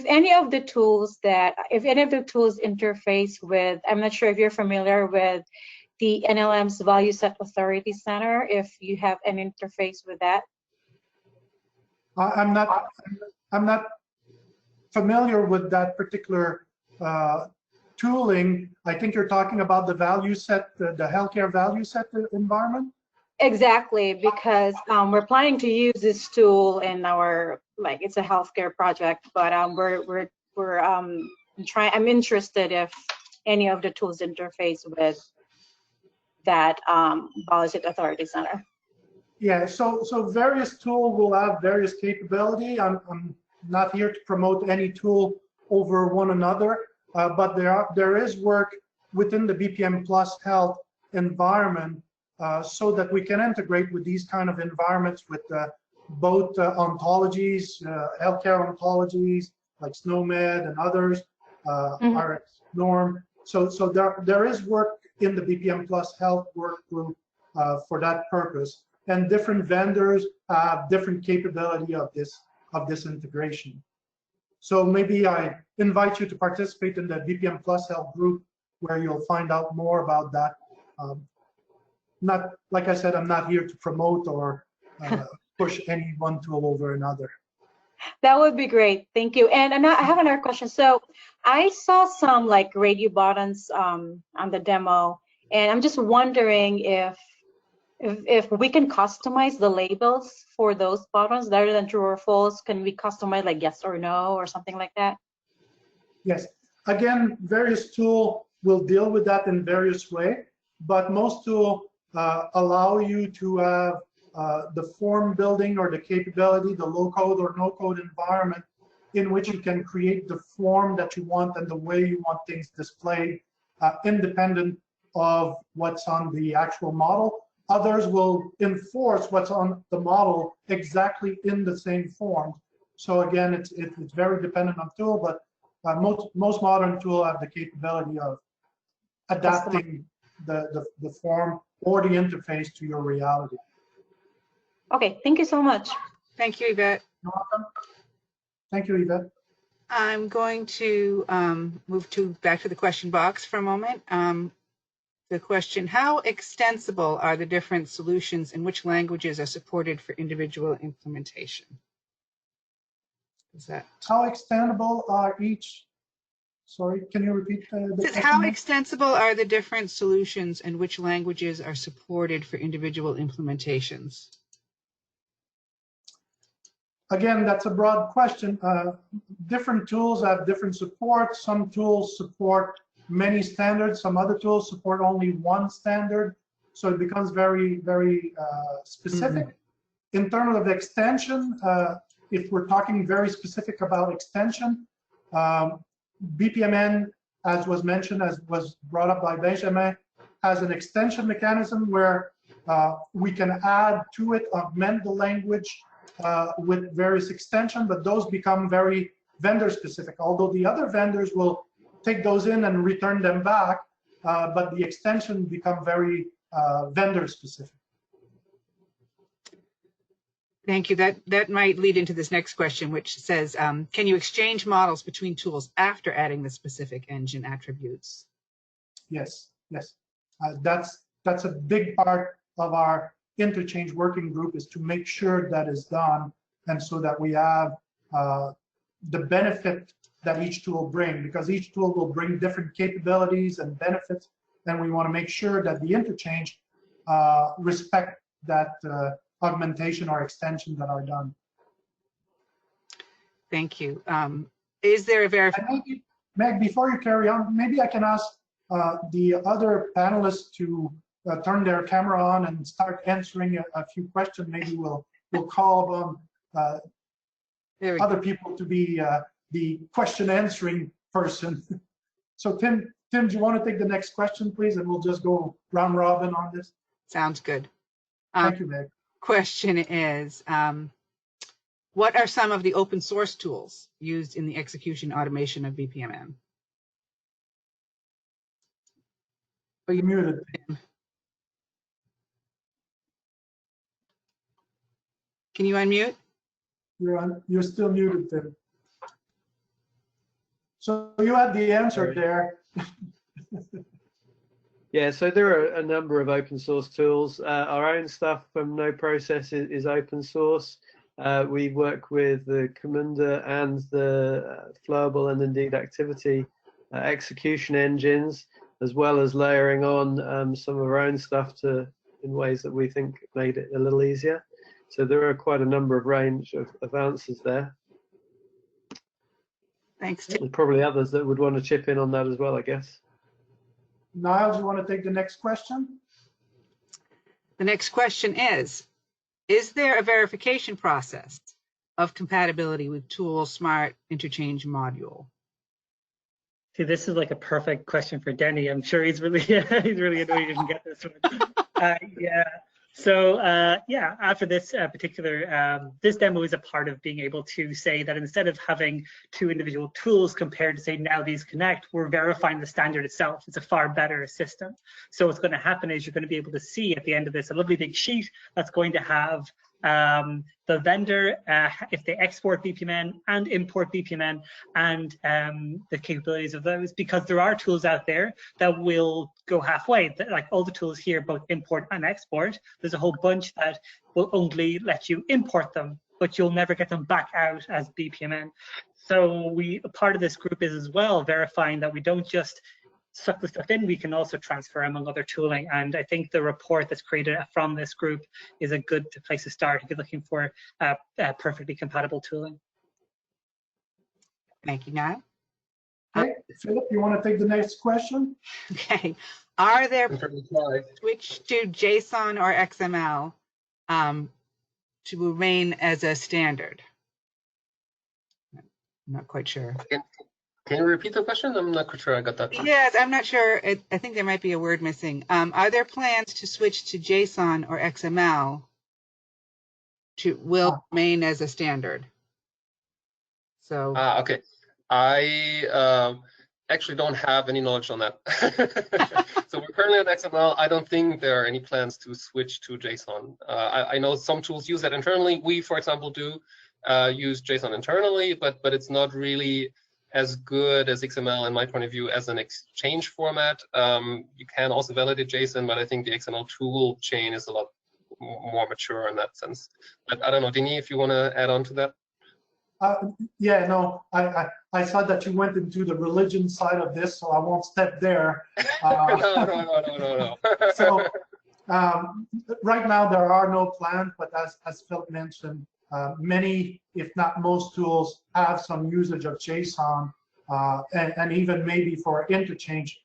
any of the tools interface with, I'm not sure if you're familiar with the NLM's Value Set Authority Center, if you have an interface with that. I'm not familiar with that particular tooling. I think you're talking about the value set, the healthcare value set environment. Exactly, because we're planning to use this tool in our, like, it's a healthcare project, but I'm interested if any of the tools interface with that Policy Authority Center. Yeah, so various tools will have various capability. I'm not here to promote any tool over one another, but there is work within the BPM Plus Health environment so that we can integrate with these kind of environments with both ontologies, healthcare ontologies like SNOMED and others, RX Norm. So there is work in the BPM Plus Health work group for that purpose. And different vendors have different capability of this integration. So maybe I invite you to participate in the BPM Plus Health group where you'll find out more about that. Not, like I said, I'm not here to promote or push any one tool over another. That would be great. Thank you. And I have another question. So I saw some like radio buttons on the demo, and I'm just wondering if we can customize the labels for those buttons rather than true or false. Can we customize like yes or no or something like that? Yes. Again, various tools will deal with that in various ways, but most tools allow you to have the form building or the capability, the low code or no code environment in which you can create the form that you want and the way you want things displayed, independent of what's on the actual model. Others will enforce what's on the model exactly in the same form. So again, it's very dependent on tool, but most modern tools have the capability of adapting the form or the interface to your reality. Okay, thank you so much. Thank you, Yvette. You're welcome. Thank you, Yvette. I'm going to move back to the question box for a moment. The question, how extensible are the different solutions and which languages are supported for individual implementation? Is that how extendable are each? Sorry, can you repeat the question? How extensible are the different solutions and which languages are supported for individual implementations? Again, that's a broad question. Different tools have different support. Some tools support many standards. Some other tools support only one standard. So it becomes very, very specific. In terms of extension, if we're talking very specific about extension, BPMN, as was mentioned, as was brought up by Benjamin, has an extension mechanism where we can add to it, augment the language with various extensions, but those become very vendor specific. Although the other vendors will take those in and return them back, but the extension become very vendor specific. Thank you. That might lead into this next question, which says, can you exchange models between tools after adding the specific engine attributes? Yes, yes. That's a big part of our interchange working group, is to make sure that is done, and so that we have the benefit that each tool brings, because each tool will bring different capabilities and benefits, and we want to make sure that the interchange respect that augmentation or extension that are done. Thank you. Is there a verification? Meg, before you carry on, maybe I can ask the other panelists to turn their camera on and start answering a few questions. Maybe we'll call on other people to be the question answering person. So Tim, do you want to take the next question, please? And we'll just go round robin on this. Sounds good. Thank you, Meg. Question is, what are some of the open source tools used in the execution automation of BPMN? Are you muted? Can you unmute? You're still muted, Tim. So you had the answer there. Yeah, so there are a number of open source tools. Our own stuff from No Process is open source. We work with the Camunda and the Flowable and indeed activity execution engines, as well as layering on some of our own stuff in ways that we think made it a little easier. So there are quite a number of range of answers there. Thanks. There's probably others that would want to chip in on that as well, I guess. Niles, you want to take the next question? The next question is there a verification process of compatibility with Tool Smart Interchange module? See, this is like a perfect question for Denny. I'm sure he's really he's really annoyed he didn't get this one. Yeah. So yeah, after this particular, this demo is a part of being able to say that instead of having two individual tools compared to say now these connect, we're verifying the standard itself. It's a far better system. So what's going to happen is you're going to be able to see at the end of this a lovely big sheet that's going to have the vendor, if they export BPMN and import BPMN, and the capabilities of those, because there are tools out there that will go halfway, like all the tools here, both import and export. There's a whole bunch that will only let you import them, but you'll never get them back out as BPMN. So part of this group is as well verifying that we don't just suck the stuff in, we can also transfer among other tooling. And I think the report that's created from this group is a good place to start if you're looking for perfectly compatible tooling. Thank you, Niall. Okay, Philip, you want to take the next question? Okay. Are there switch to JSON or XML to remain as a standard? I'm not quite sure. Can you repeat the question? I'm not quite sure I got that part. Yes, I'm not sure. I think there might be a word missing. Are there plans to switch to JSON or XML will remain as a standard? So. Okay. I actually don't have any knowledge on that. So we're currently on XML. I don't think there are any plans to switch to JSON. I know some tools use that internally. We, for example, do use JSON internally, but it's not really as good as XML in my point of view as an exchange format. You can also validate JSON, but I think the XML tool chain is a lot more mature in that sense. But I don't know, Dini, if you want to add on to that. Yeah, no, I thought that you went into the religion side of this, so I won't step there. No. So right now there are no plans, but as Phil mentioned, many, if not most tools have some usage of JSON and even maybe for interchange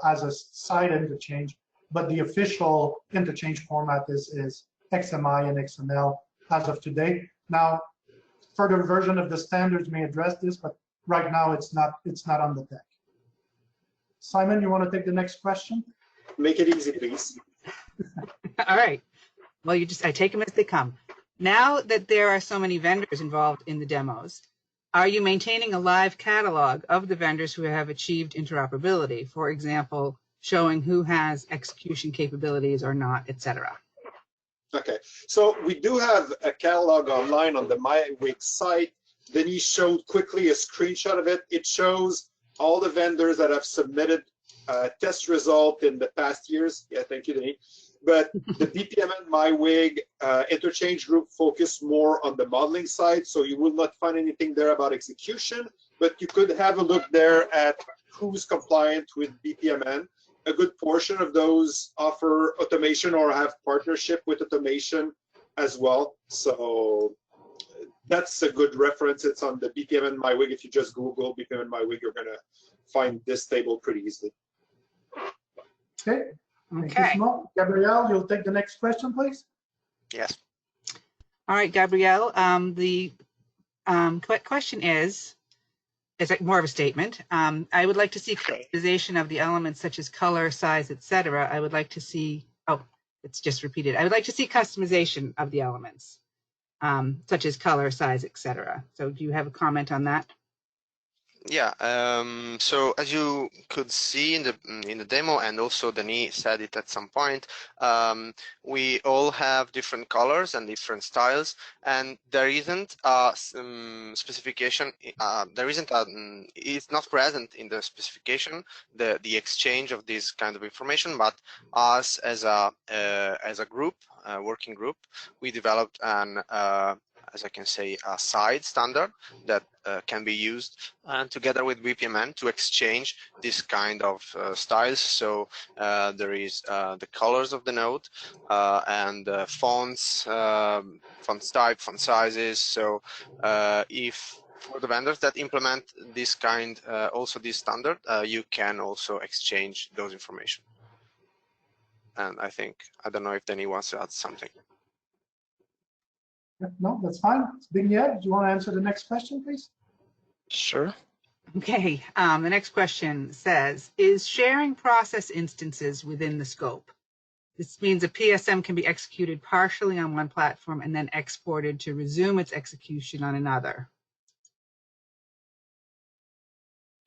as a side interchange, but the official interchange format is XMI and XML as of today. Now, further version of the standards may address this, but right now it's not on the deck. Simon, you want to take the next question? Make it easy, please. All right. Well, I take them as they come. Now that there are so many vendors involved in the demos, are you maintaining a live catalog of the vendors who have achieved interoperability? For example, showing who has execution capabilities or not, etc. Okay, so we do have a catalog online on the MyWig site. Denis showed quickly a screenshot of it. It shows all the vendors that have submitted test result in the past years. Yeah, thank you, Denis. But the BPMN MyWig interchange group focused more on the modeling side, so you will not find anything there about execution, but you could have a look there at who's compliant with BPMN. A good portion of those offer automation or have partnership with automation as well. So that's a good reference. It's on the BPMN MyWig. If you just Google BPMN MyWig, you're going to find this table pretty easily. Okay. Thank you. Gabrielle, you'll take the next question, please. Yes. All right, Gabrielle. The question is more of a statement. I would like to see customization of the elements such as color, size, etc. I would like to see, it's just repeated. I would like to see customization of the elements, such as color, size, etc. So do you have a comment on that? Yeah, so as you could see in the demo, and also Denis said it at some point, we all have different colors and different styles, and there isn't a specification. It's not present in the specification the exchange of this kind of information. But us as a group, working group, we developed an as I can say, a side standard that can be used together with BPMN to exchange this kind of styles. So there is the colors of the node and fonts, font type, font sizes. So if for the vendors that implement this kind, also this standard, you can also exchange those information. And I don't know if Danny wants to add something. No, that's fine. Bignet, do you want to answer the next question, please? Sure. Okay, the next question says, is sharing process instances within the scope? This means a PSM can be executed partially on one platform and then exported to resume its execution on another.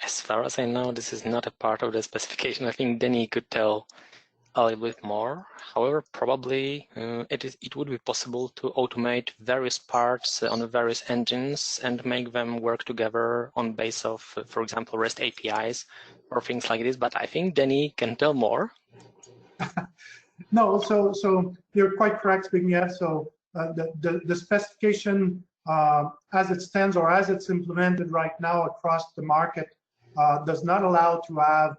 As far as I know, this is not a part of the specification. I think Danny could tell a little bit more. However, probably it would be possible to automate various parts on the various engines and make them work together on base of, for example, REST APIs or things like this. But I think Danny can tell more. No, so you're quite correct, Bignet. So the specification as it stands or as it's implemented right now across the market does not allow to have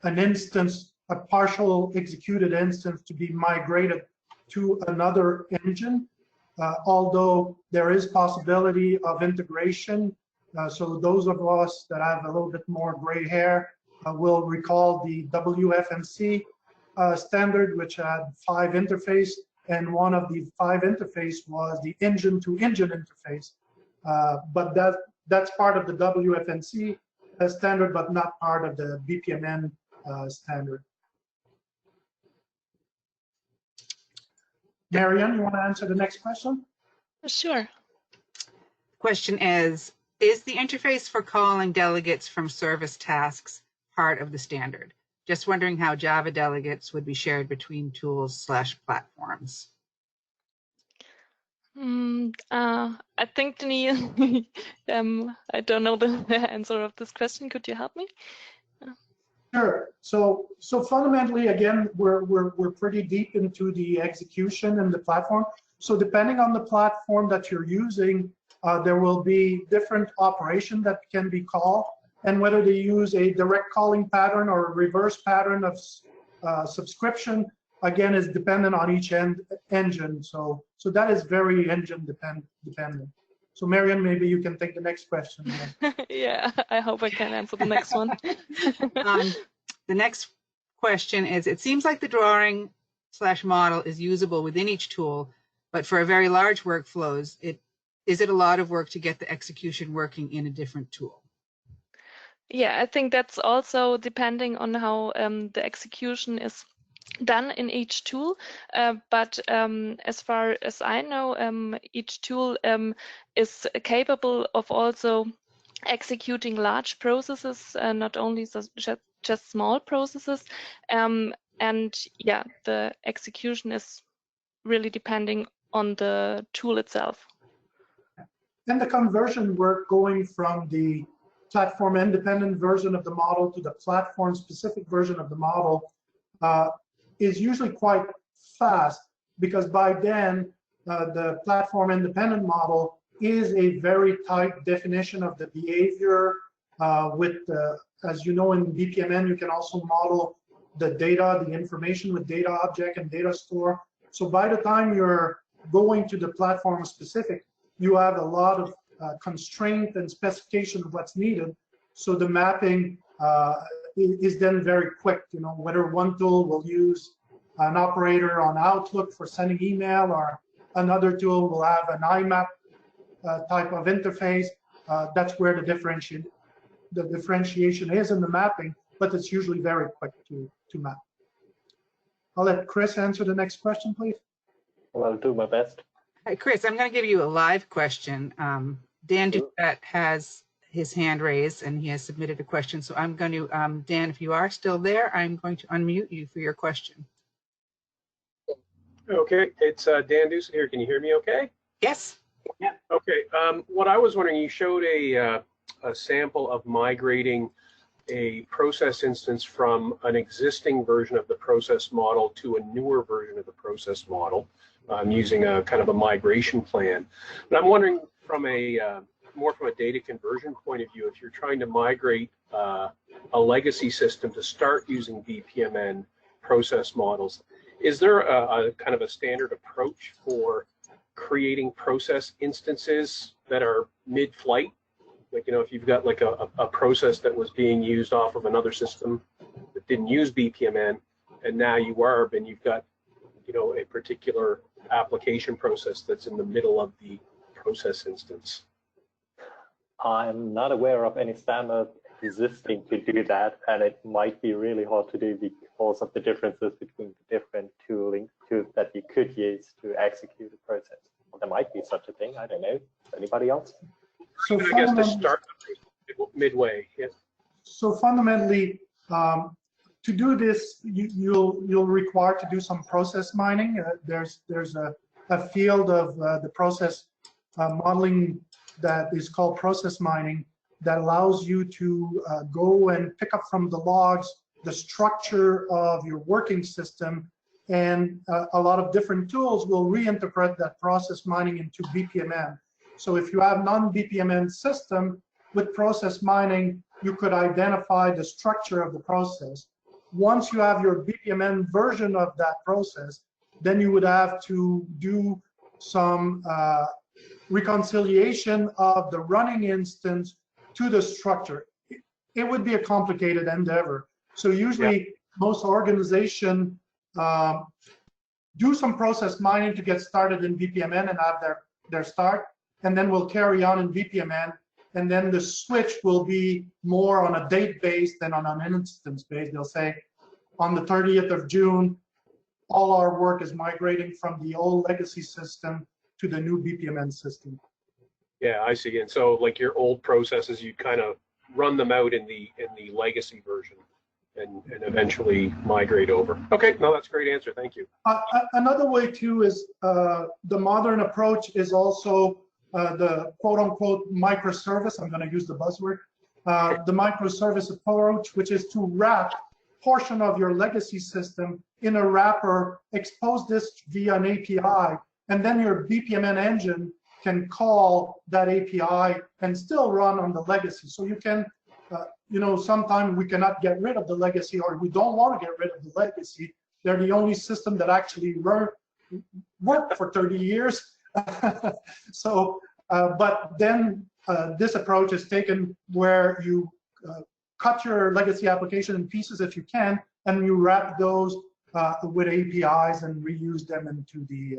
an instance, a partial executed instance, to be migrated to another engine, although there is possibility of integration. So those of us that have a little bit more gray hair will recall the WFMC standard, which had 5 interface, and one of the 5 interface was the engine-to-engine interface. But that's part of the WFMC standard, but not part of the BPMN standard. Marianne, you want to answer the next question? Sure. Question is the interface for calling delegates from service tasks part of the standard? Just wondering how Java delegates would be shared between tools/platforms. I think, Denise, I don't know the answer of this question. Could you help me? Sure. So fundamentally, again, we're pretty deep into the execution and the platform. So depending on the platform that you're using, there will be different operations that can be called, and whether they use a direct calling pattern or a reverse pattern of subscription, again, is dependent on each engine. So that is very engine dependent. So Marianne, maybe you can take the next question. Yeah, I hope I can answer the next one. The next question is, it seems like the drawing/model is usable within each tool, but for a very large workflows, is it a lot of work to get the execution working in a different tool? Yeah, I think that's also depending on how the execution is done in each tool, but as far as I know, each tool is capable of also executing large processes, not only just small processes, and yeah, the execution is really depending on the tool itself. And the conversion work going from the platform independent version of the model to the platform specific version of the model is usually quite fast, because by then the platform independent model is a very tight definition of the behavior with as you know, in BPMN you can also model the data, the information with data object and data store. So by the time you're going to the platform specific, you have a lot of constraint and specification of what's needed. So the mapping is then very quick, you know, whether one tool will use an operator on Outlook for sending email, or another tool will have an IMAP type of interface. That's where the differentiation is in the mapping, but it's usually very quick to map. I'll let Chris answer the next question, please. Well, I'll do my best. Hi, Chris, I'm going to give you a live question. Dan Ducat has his hand raised and he has submitted a question. So I'm going to, Dan, if you are still there, I'm going to unmute you for your question. Okay, it's Dan Ducat here. Can you hear me okay? Yes. Yeah. Okay, what I was wondering, you showed a sample of migrating a process instance from an existing version of the process model to a newer version of the process model. using a kind of a migration plan. But I'm wondering from a more from a data conversion point of view, if you're trying to migrate a legacy system to start using BPMN process models, is there a kind of a standard approach for creating process instances that are mid-flight? Like, you know, if you've got like a process that was being used off of another system that didn't use BPMN, and now you are, and you've got, you know, a particular application process that's in the middle of the process instance. I'm not aware of any standard existing to do that, and it might be really hard to do because of the differences between the different tools that you could use to execute a process. Well, there might be such a thing. I don't know. Anybody else? So I guess to start midway. Yes. So fundamentally, to do this, you'll require to do some process mining. There's a field of the process modeling that is called process mining that allows you to go and pick up from the logs the structure of your working system, and a lot of different tools will reinterpret that process mining into BPMN. So if you have non-BPMN system with process mining, you could identify the structure of the process. Once you have your BPMN version of that process, then you would have to do some reconciliation of the running instance to the structure. It would be a complicated endeavor. So usually most organizations do some process mining to get started in BPMN and have their start, and then we'll carry on in BPMN, and then the switch will be more on a date base than on an instance base. They'll say on the 30th of June, all our work is migrating from the old legacy system to the new BPMN system. Yeah, I see. And so like your old processes, you kind of run them out in the legacy version and eventually migrate over. Okay, no, that's a great answer. Thank you. Another way too is the modern approach is also the quote unquote microservice. I'm going to use the buzzword. The microservice approach, which is to wrap portion of your legacy system in a wrapper, expose this via an API, and then your BPMN engine can call that API and still run on the legacy. So you can, you know, sometimes we cannot get rid of the legacy, or we don't want to get rid of the legacy. They're the only system that actually worked for 30 years. So, but then this approach is taken where you cut your legacy application in pieces if you can, and you wrap those with APIs and reuse them into the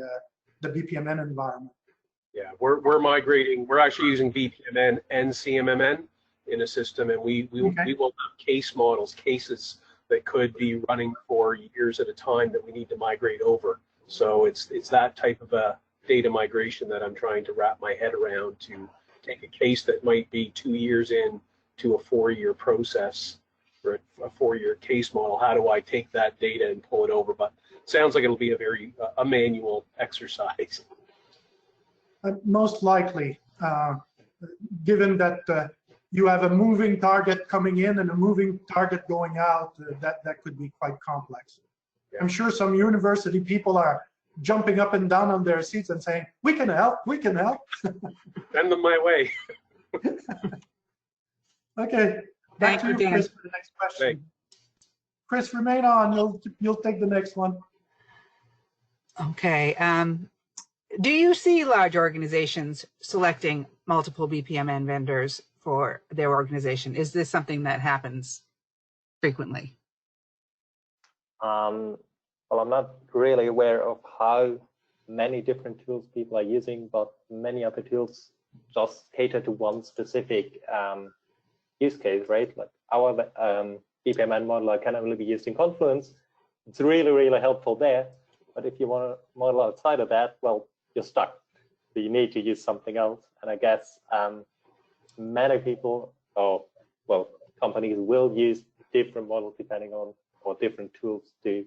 BPMN environment. Yeah, we're migrating. We're actually using BPMN and CMMN in a system, and we will have case models, cases that could be running for years at a time that we need to migrate over. So it's that type of a data migration that I'm trying to wrap my head around, to take a case that might be 2 years in to a 4-year process or a 4-year case model. How do I take that data and pull it over? But it sounds like it'll be a very a manual exercise. Most likely, given that you have a moving target coming in and a moving target going out, that could be quite complex. Yeah. I'm sure some university people are jumping up and down on their seats and saying, "We can help, we can help." Send them my way. Okay, back to you, Chris, for the next question. Thanks. Chris, remain on. You'll take the next one. Okay. Do you see large organizations selecting multiple BPMN vendors for their organization? Is this something that happens frequently? Well, I'm not really aware of how many different tools people are using, but many other tools just cater to one specific use case, right? Like our BPMN modeler can only be used in Confluence. It's really, really helpful there. But if you want to model outside of that, well, you're stuck. So you need to use something else. And I guess many people, or well, companies will use different models depending on, or different tools to,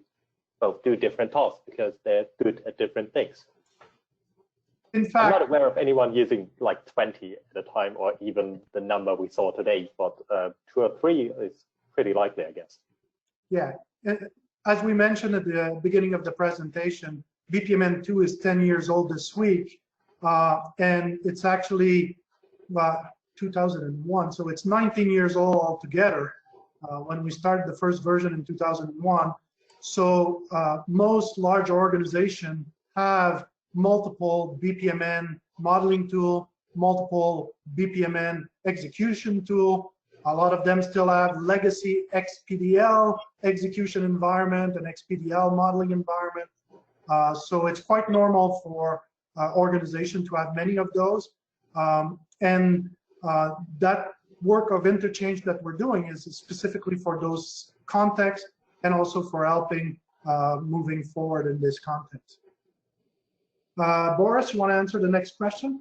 well, do different tasks because they're good at different things. In fact, I'm not aware of anyone using like 20 at a time, or even the number we saw today, but 2 or 3 is pretty likely, I guess. Yeah, as we mentioned at the beginning of the presentation, BPMN 2 is 10 years old this week, and it's actually 2001, so it's 19 years old altogether when we started the first version in 2001. So most large organizations have multiple BPMN modeling tool, multiple BPMN execution tool. A lot of them still have legacy XPDL execution environment and XPDL modeling environment. So it's quite normal for organization to have many of those. That work of interchange that we're doing is specifically for those contexts and also for helping moving forward in this context. Boris, you want to answer the next question?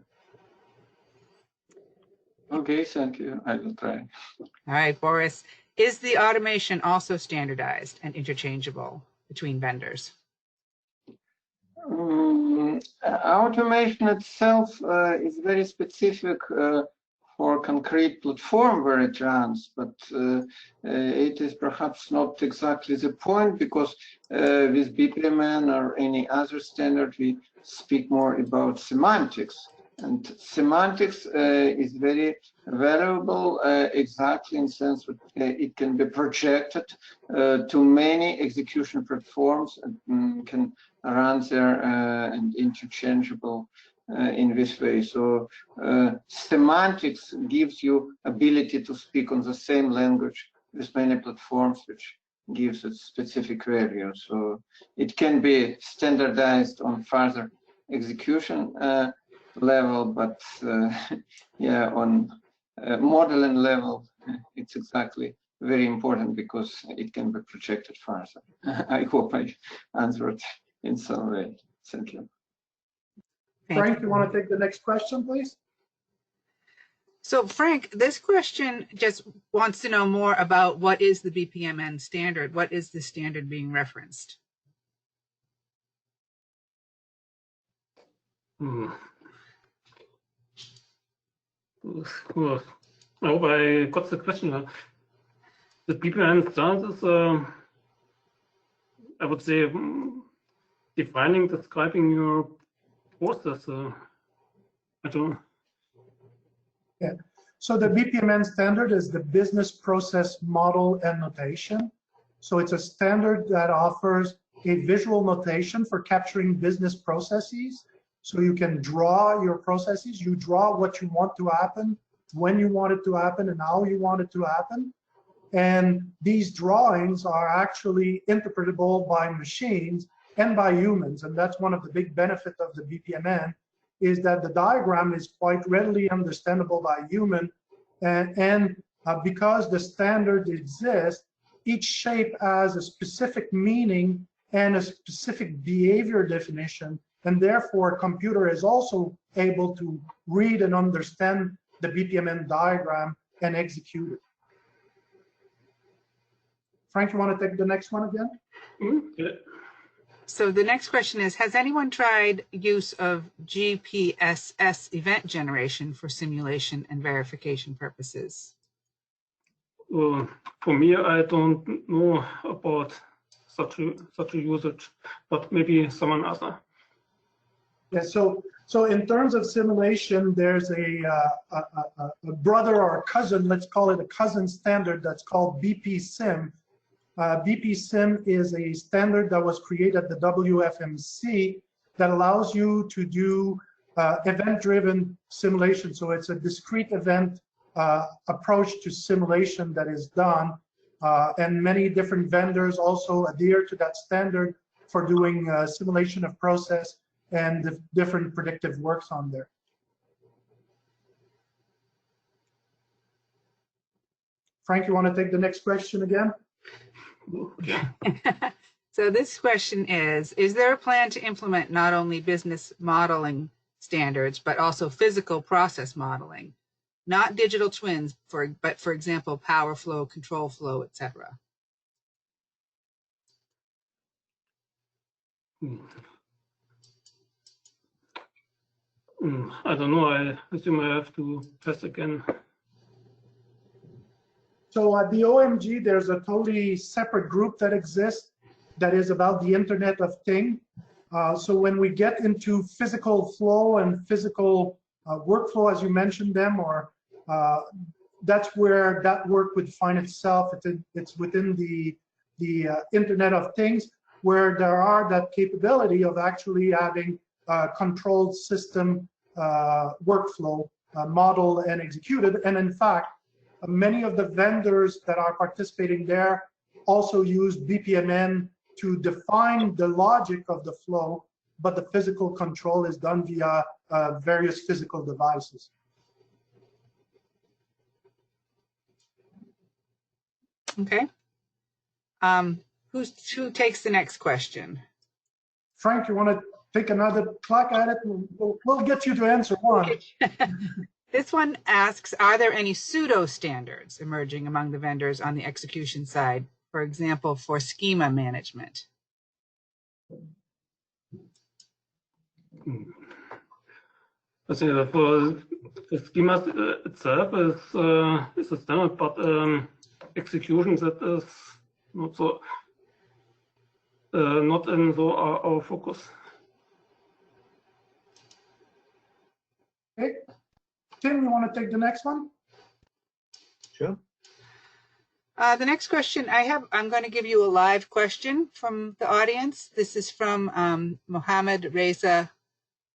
Okay, thank you. I will try. All right, Boris. Is the automation also standardized and interchangeable between vendors? Automation itself is very specific for concrete platform where it runs, but it is perhaps not exactly the point, because with BPMN or any other standard, we speak more about semantics. And semantics is very valuable exactly in the sense that it can be projected to many execution platforms and can run there and interchangeable in this way. So semantics gives you ability to speak on the same language with many platforms, which gives it specific value. So it can be standardized on further execution level, but yeah, on modeling level, it's exactly very important because it can be projected further. I hope I answered in some way. Thank you. Frank, you want to take the next question, please? So Frank, this question just wants to know more about what is the BPMN standard? What is the standard being referenced? Cool. I hope I got the question. The BPMN standard is, I would say, defining, describing your process. I don't. Yeah. So the BPMN standard is the Business Process Model and Notation. So it's a standard that offers a visual notation for capturing business processes. So you can draw your processes, you draw what you want to happen, when you want it to happen, and how you want it to happen. And these drawings are actually interpretable by machines and by humans. And that's one of the big benefits of the BPMN, is that the diagram is quite readily understandable by human. And because the standard exists, each shape has a specific meaning and a specific behavior definition. And therefore, a computer is also able to read and understand the BPMN diagram and execute it. Frank, you want to take the next one again? Yeah. So the next question is, has anyone tried use of GPSS event generation for simulation and verification purposes? For me, I don't know about such a usage, but maybe someone other. Yeah, so in terms of simulation, there's a brother or a cousin, let's call it a cousin standard that's called BPSIM. BPSIM is a standard that was created at the WFMC that allows you to do event-driven simulation. So it's a discrete event approach to simulation that is done. And many different vendors also adhere to that standard for doing simulation of process and the different predictive works on there. Frank, you want to take the next question again? So this question is there a plan to implement not only business modeling standards, but also physical process modeling? Not digital twins, but for example, power flow, control flow, etc. I don't know. I assume I have to test again. So at the OMG, there's a totally separate group that exists that is about the Internet of Things. So when we get into physical flow and physical workflow, as you mentioned them, or that's where that work would find itself. It's within the Internet of Things, where there are that capability of actually having controlled system workflow modeled and executed. And in fact, many of the vendors that are participating there also use BPMN to define the logic of the flow, but the physical control is done via various physical devices. Okay. Who takes the next question? Frank, you want to take another crack at it? We'll get you to answer one. This one asks, are there any pseudo standards emerging among the vendors on the execution side, for example, for schema management? I think that for the schema itself is a standard, but execution that is not so not in our focus. Okay. Tim, you want to take the next one? Sure. The next question I'm going to give you a live question from the audience. This is from Mohammed Reza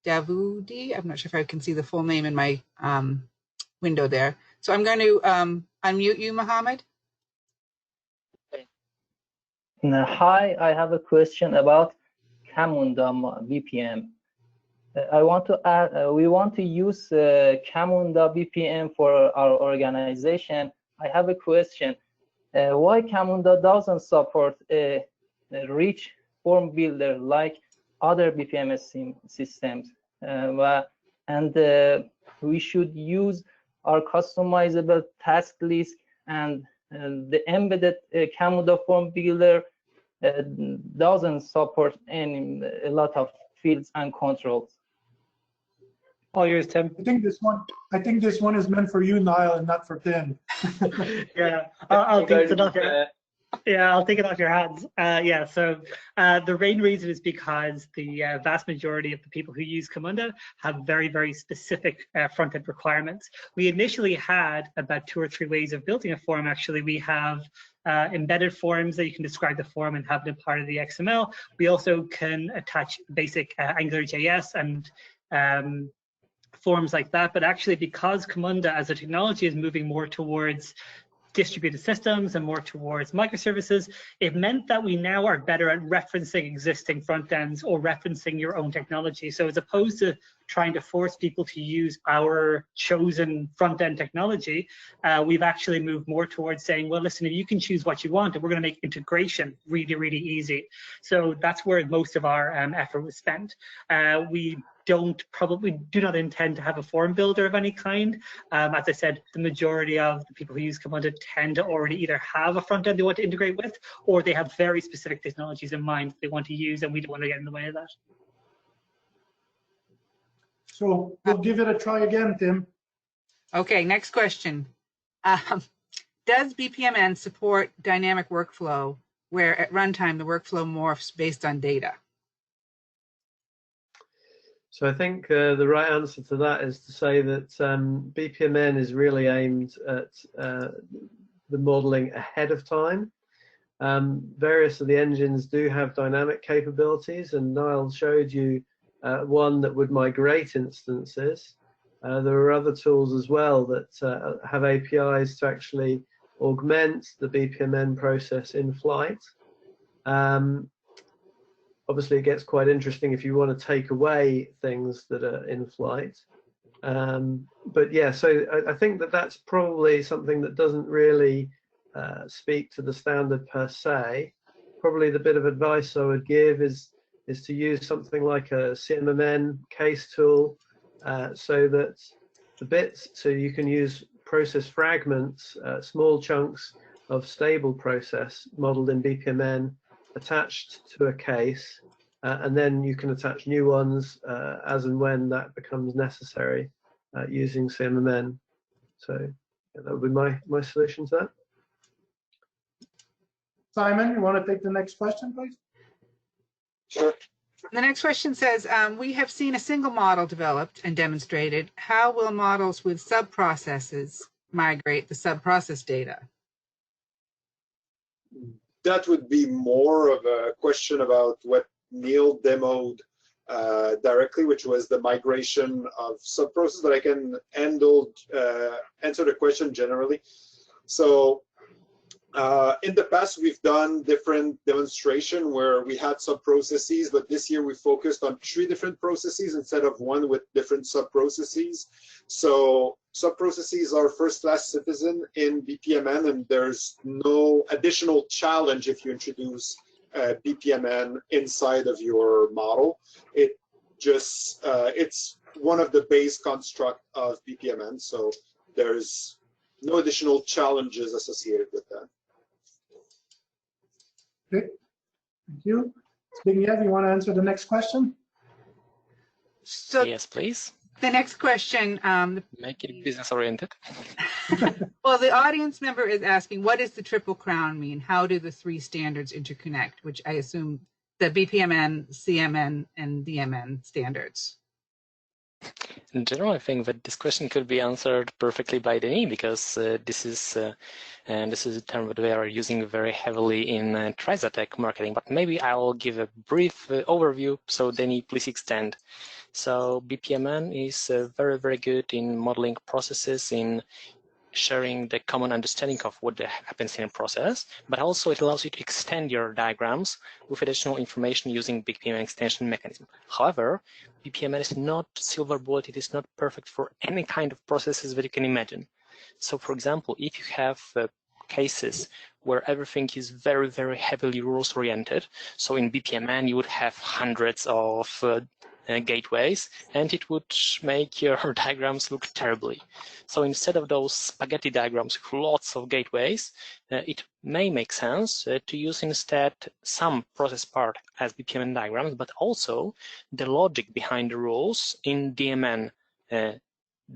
Davoudi. I'm not sure if I can see the full name in my window there. So I'm going to unmute you, Mohammed. Hi, I have a question about Camunda BPM. I want to add, we want to use Camunda BPM for our organization. I have a question. Why Camunda doesn't support a rich form builder like other BPMS systems? And we should use our customizable task list, and the embedded Camunda form builder doesn't support a lot of fields and controls. All yours, Tim. I think this one is meant for you, Niall, and not for Tim. Yeah, I'll take it off your. Yeah, I'll take it off your hands. Yeah, so the main reason is because the vast majority of the people who use Camunda have very, very specific front-end requirements. We initially had about 2 or 3 ways of building a form. Actually, we have embedded forms that you can describe the form and have them part of the XML. We also can attach basic AngularJS and forms like that. But actually, because Camunda as a technology is moving more towards distributed systems and more towards microservices, it meant that we now are better at referencing existing front ends or referencing your own technology. So as opposed to trying to force people to use our chosen front end technology, we've actually moved more towards saying, well, listen, you can choose what you want, and we're going to make integration really, really easy. So that's where most of our effort was spent. We probably do not intend to have a form builder of any kind. As I said, the majority of the people who use Camunda tend to already either have a front end they want to integrate with, or they have very specific technologies in mind they want to use, and we don't want to get in the way of that. So we'll give it a try again, Tim. Okay, next question. Does BPMN support dynamic workflow where at runtime the workflow morphs based on data? So I think the right answer to that is to say that BPMN is really aimed at the modeling ahead of time. Various of the engines do have dynamic capabilities, and Niall showed you one that would migrate instances. There are other tools as well that have APIs to actually augment the BPMN process in flight. Obviously, it gets quite interesting if you want to take away things that are in flight. But yeah, so I think that that's probably something that doesn't really speak to the standard per se. Probably the bit of advice I would give is to use something like a CMMN case tool, so that the bits, so you can use process fragments, small chunks of stable process modeled in BPMN, attached to a case, and then you can attach new ones as and when that becomes necessary using CMMN. So yeah, that would be my solution to that. Simon, you want to take the next question, please? Sure. The next question says, we have seen a single model developed and demonstrated. How will models with sub-processes migrate the sub-process data? That would be more of a question about what Neil demoed directly, which was the migration of sub-process, but I can answer the question generally. So in the past, we've done different demonstration where we had sub-processes, but this year we focused on 3 different processes instead of 1 with different sub-processes. So sub-processes are first-class citizen in BPMN, and there's no additional challenge if you introduce BPMN inside of your model. It just, it's one of the base construct of BPMN, so there's no additional challenges associated with that. Okay, thank you. Zbigniew, you want to answer the next question? So yes, please. the next question. Make it business oriented. Well, the audience member is asking, what does the Triple Crown mean? How do the 3 standards interconnect, which I assume the BPMN, CMN, and DMN standards? In general, I think that this question could be answered perfectly by Denis, because this is a term that we are using very heavily in TriZetech marketing. But maybe I'll give a brief overview. So Denis, please extend. So BPMN is very, very good in modeling processes, in sharing the common understanding of what happens in a process, but also it allows you to extend your diagrams with additional information using BPMN extension mechanism. However, BPMN is not silver bullet, it is not perfect for any kind of processes that you can imagine. So for example, if you have cases where everything is very, very heavily rules oriented, so in BPMN you would have hundreds of gateways, and it would make your diagrams look terribly. So instead of those spaghetti diagrams with lots of gateways, it may make sense to use instead some process part as BPMN diagrams, but also the logic behind the rules in DMN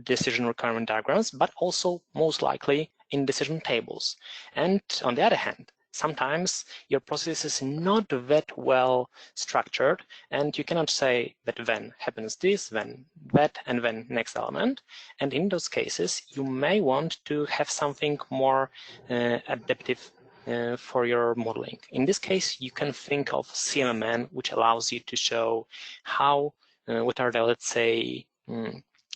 decision requirement diagrams, but also most likely in decision tables. And on the other hand, sometimes your process is not that well structured, and you cannot say that then happens this, then that, and then next element. And in those cases, you may want to have something more adaptive for your modeling. In this case, you can think of CMMN, which allows you to show how, what are the, let's say,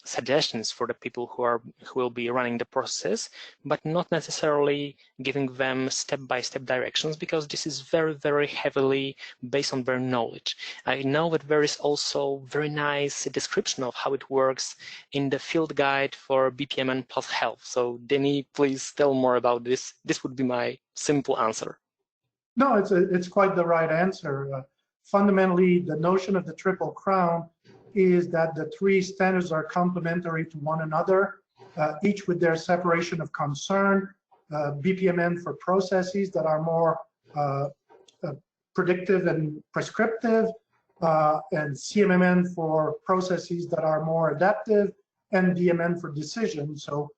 suggestions for the people who will be running the process, but not necessarily giving them step-by-step directions, because this is very, very heavily based on their knowledge. I know that there is also very nice description of how it works in the field guide for BPMN plus health. So Denis, please tell more about this. This would be my simple answer. No, it's quite the right answer. Fundamentally, the notion of the Triple Crown is that the 3 standards are complementary to one another, each with their separation of concern. BPMN for processes that are more predictive and prescriptive, and CMMN for processes that are more adaptive, and DMN for decision. So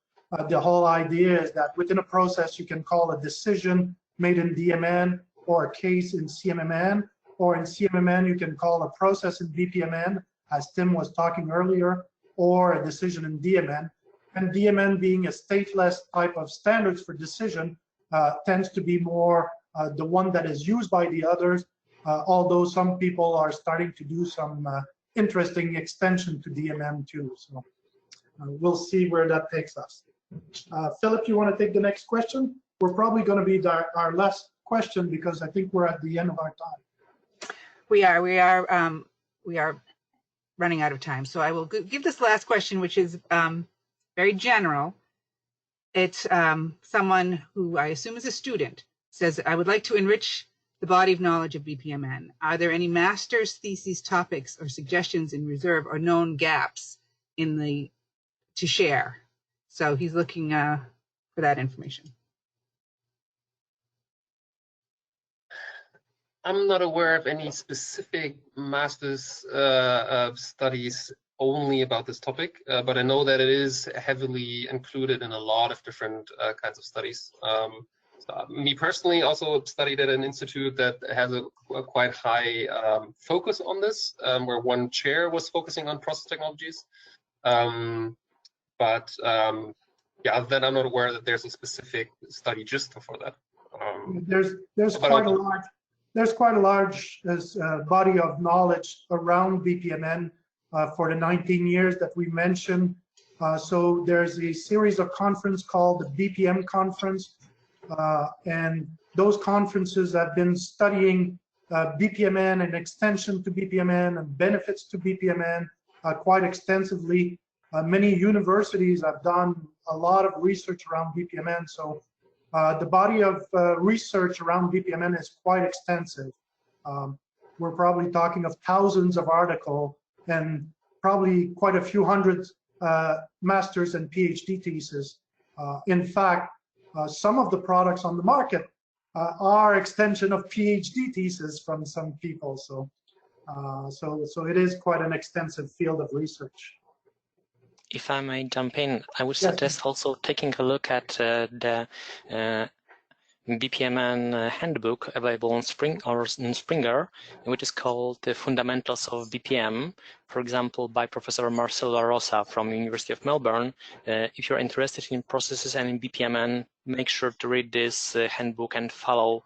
the whole idea is that within a process, you can call a decision made in DMN or a case in CMMN, or in CMMN, you can call a process in BPMN, as Tim was talking earlier, or a decision in DMN. And DMN, being a stateless type of standards for decision, tends to be more the one that is used by the others, although some people are starting to do some interesting extension to DMN too. So we'll see where that takes us. Philip, you want to take the next question? We're probably going to be our last question, because I think we're at the end of our time. We are running out of time. So I will give this last question, which is very general. It's someone who I assume is a student, says, I would like to enrich the body of knowledge of BPMN. Are there any master's thesis topics or suggestions in reserve or known gaps in to share? So he's looking for that information. I'm not aware of any specific master's studies only about this topic, but I know that it is heavily included in a lot of different kinds of studies. Me personally, also studied at an institute that has a quite high focus on this, where one chair was focusing on process technologies. Yeah, other than I'm not aware that there's a specific study just for that. There's quite a large body of knowledge around BPMN for the 19 years that we mentioned. So there's a series of conferences called the BPM conference, and those conferences have been studying BPMN and extension to BPMN and benefits to BPMN quite extensively. Many universities have done a lot of research around BPMN, so the body of research around BPMN is quite extensive. We're probably talking of thousands of articles and probably quite a few hundred master's and PhD theses. In fact, some of the products on the market are extension of PhD theses from some people. So it is quite an extensive field of research. If I may jump in, I would suggest also taking a look at the BPMN handbook available on Springer, which is called The Fundamentals of BPM, for example, by Professor Marcelo Rosa from University of Melbourne. If you're interested in processes and in BPMN, make sure to read this handbook and follow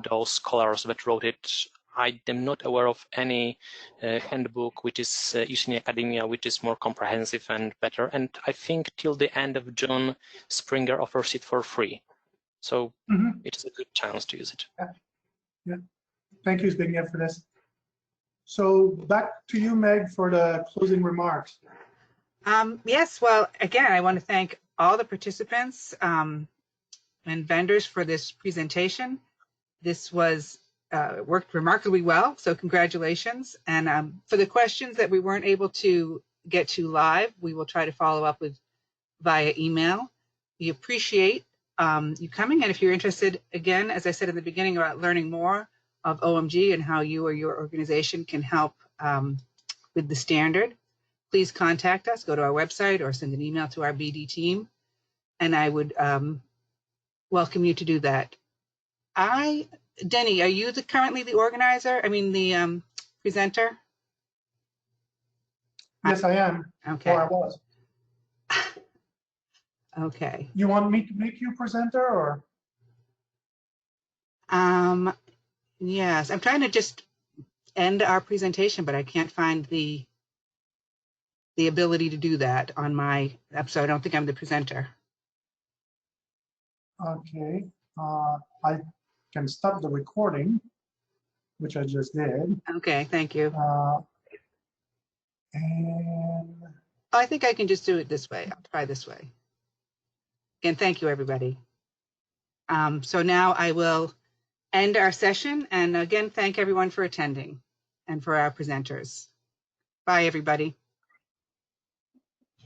those scholars that wrote it. I am not aware of any handbook which is used in academia which is more comprehensive and better. And I think till the end of June, Springer offers it for free. So it's a good chance to use it. Yeah. Thank you, Zbigniew, for this. So back to you, Meg, for the closing remarks. Yes, well, again, I want to thank all the participants and vendors for this presentation. This was worked remarkably well, so congratulations. And for the questions that we weren't able to get to live, we will try to follow up with via email. We appreciate you coming, and if you're interested, again, as I said at the beginning, about learning more of OMG and how you or your organization can help with the standard, please contact us, go to our website or send an email to our BD team, and I would welcome you to do that. Denny, are you currently the organizer? I mean, the presenter? Yes, I am. Okay. Or I was. Okay. You want me to make you presenter, or? Yes, I'm trying to just end our presentation, but I can't find the ability to do that on my app, so I don't think I'm the presenter. Okay. I can stop the recording, which I just did. Okay, thank you. And I think I can just do it this way. I'll try this way. Again, thank you, everybody. So now I will end our session, and again, thank everyone for attending and for our presenters. Bye, everybody.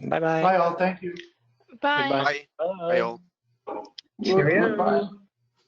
Bye-bye. Bye, all. Thank you. Bye. Bye. Bye all. Cheerio. Bye.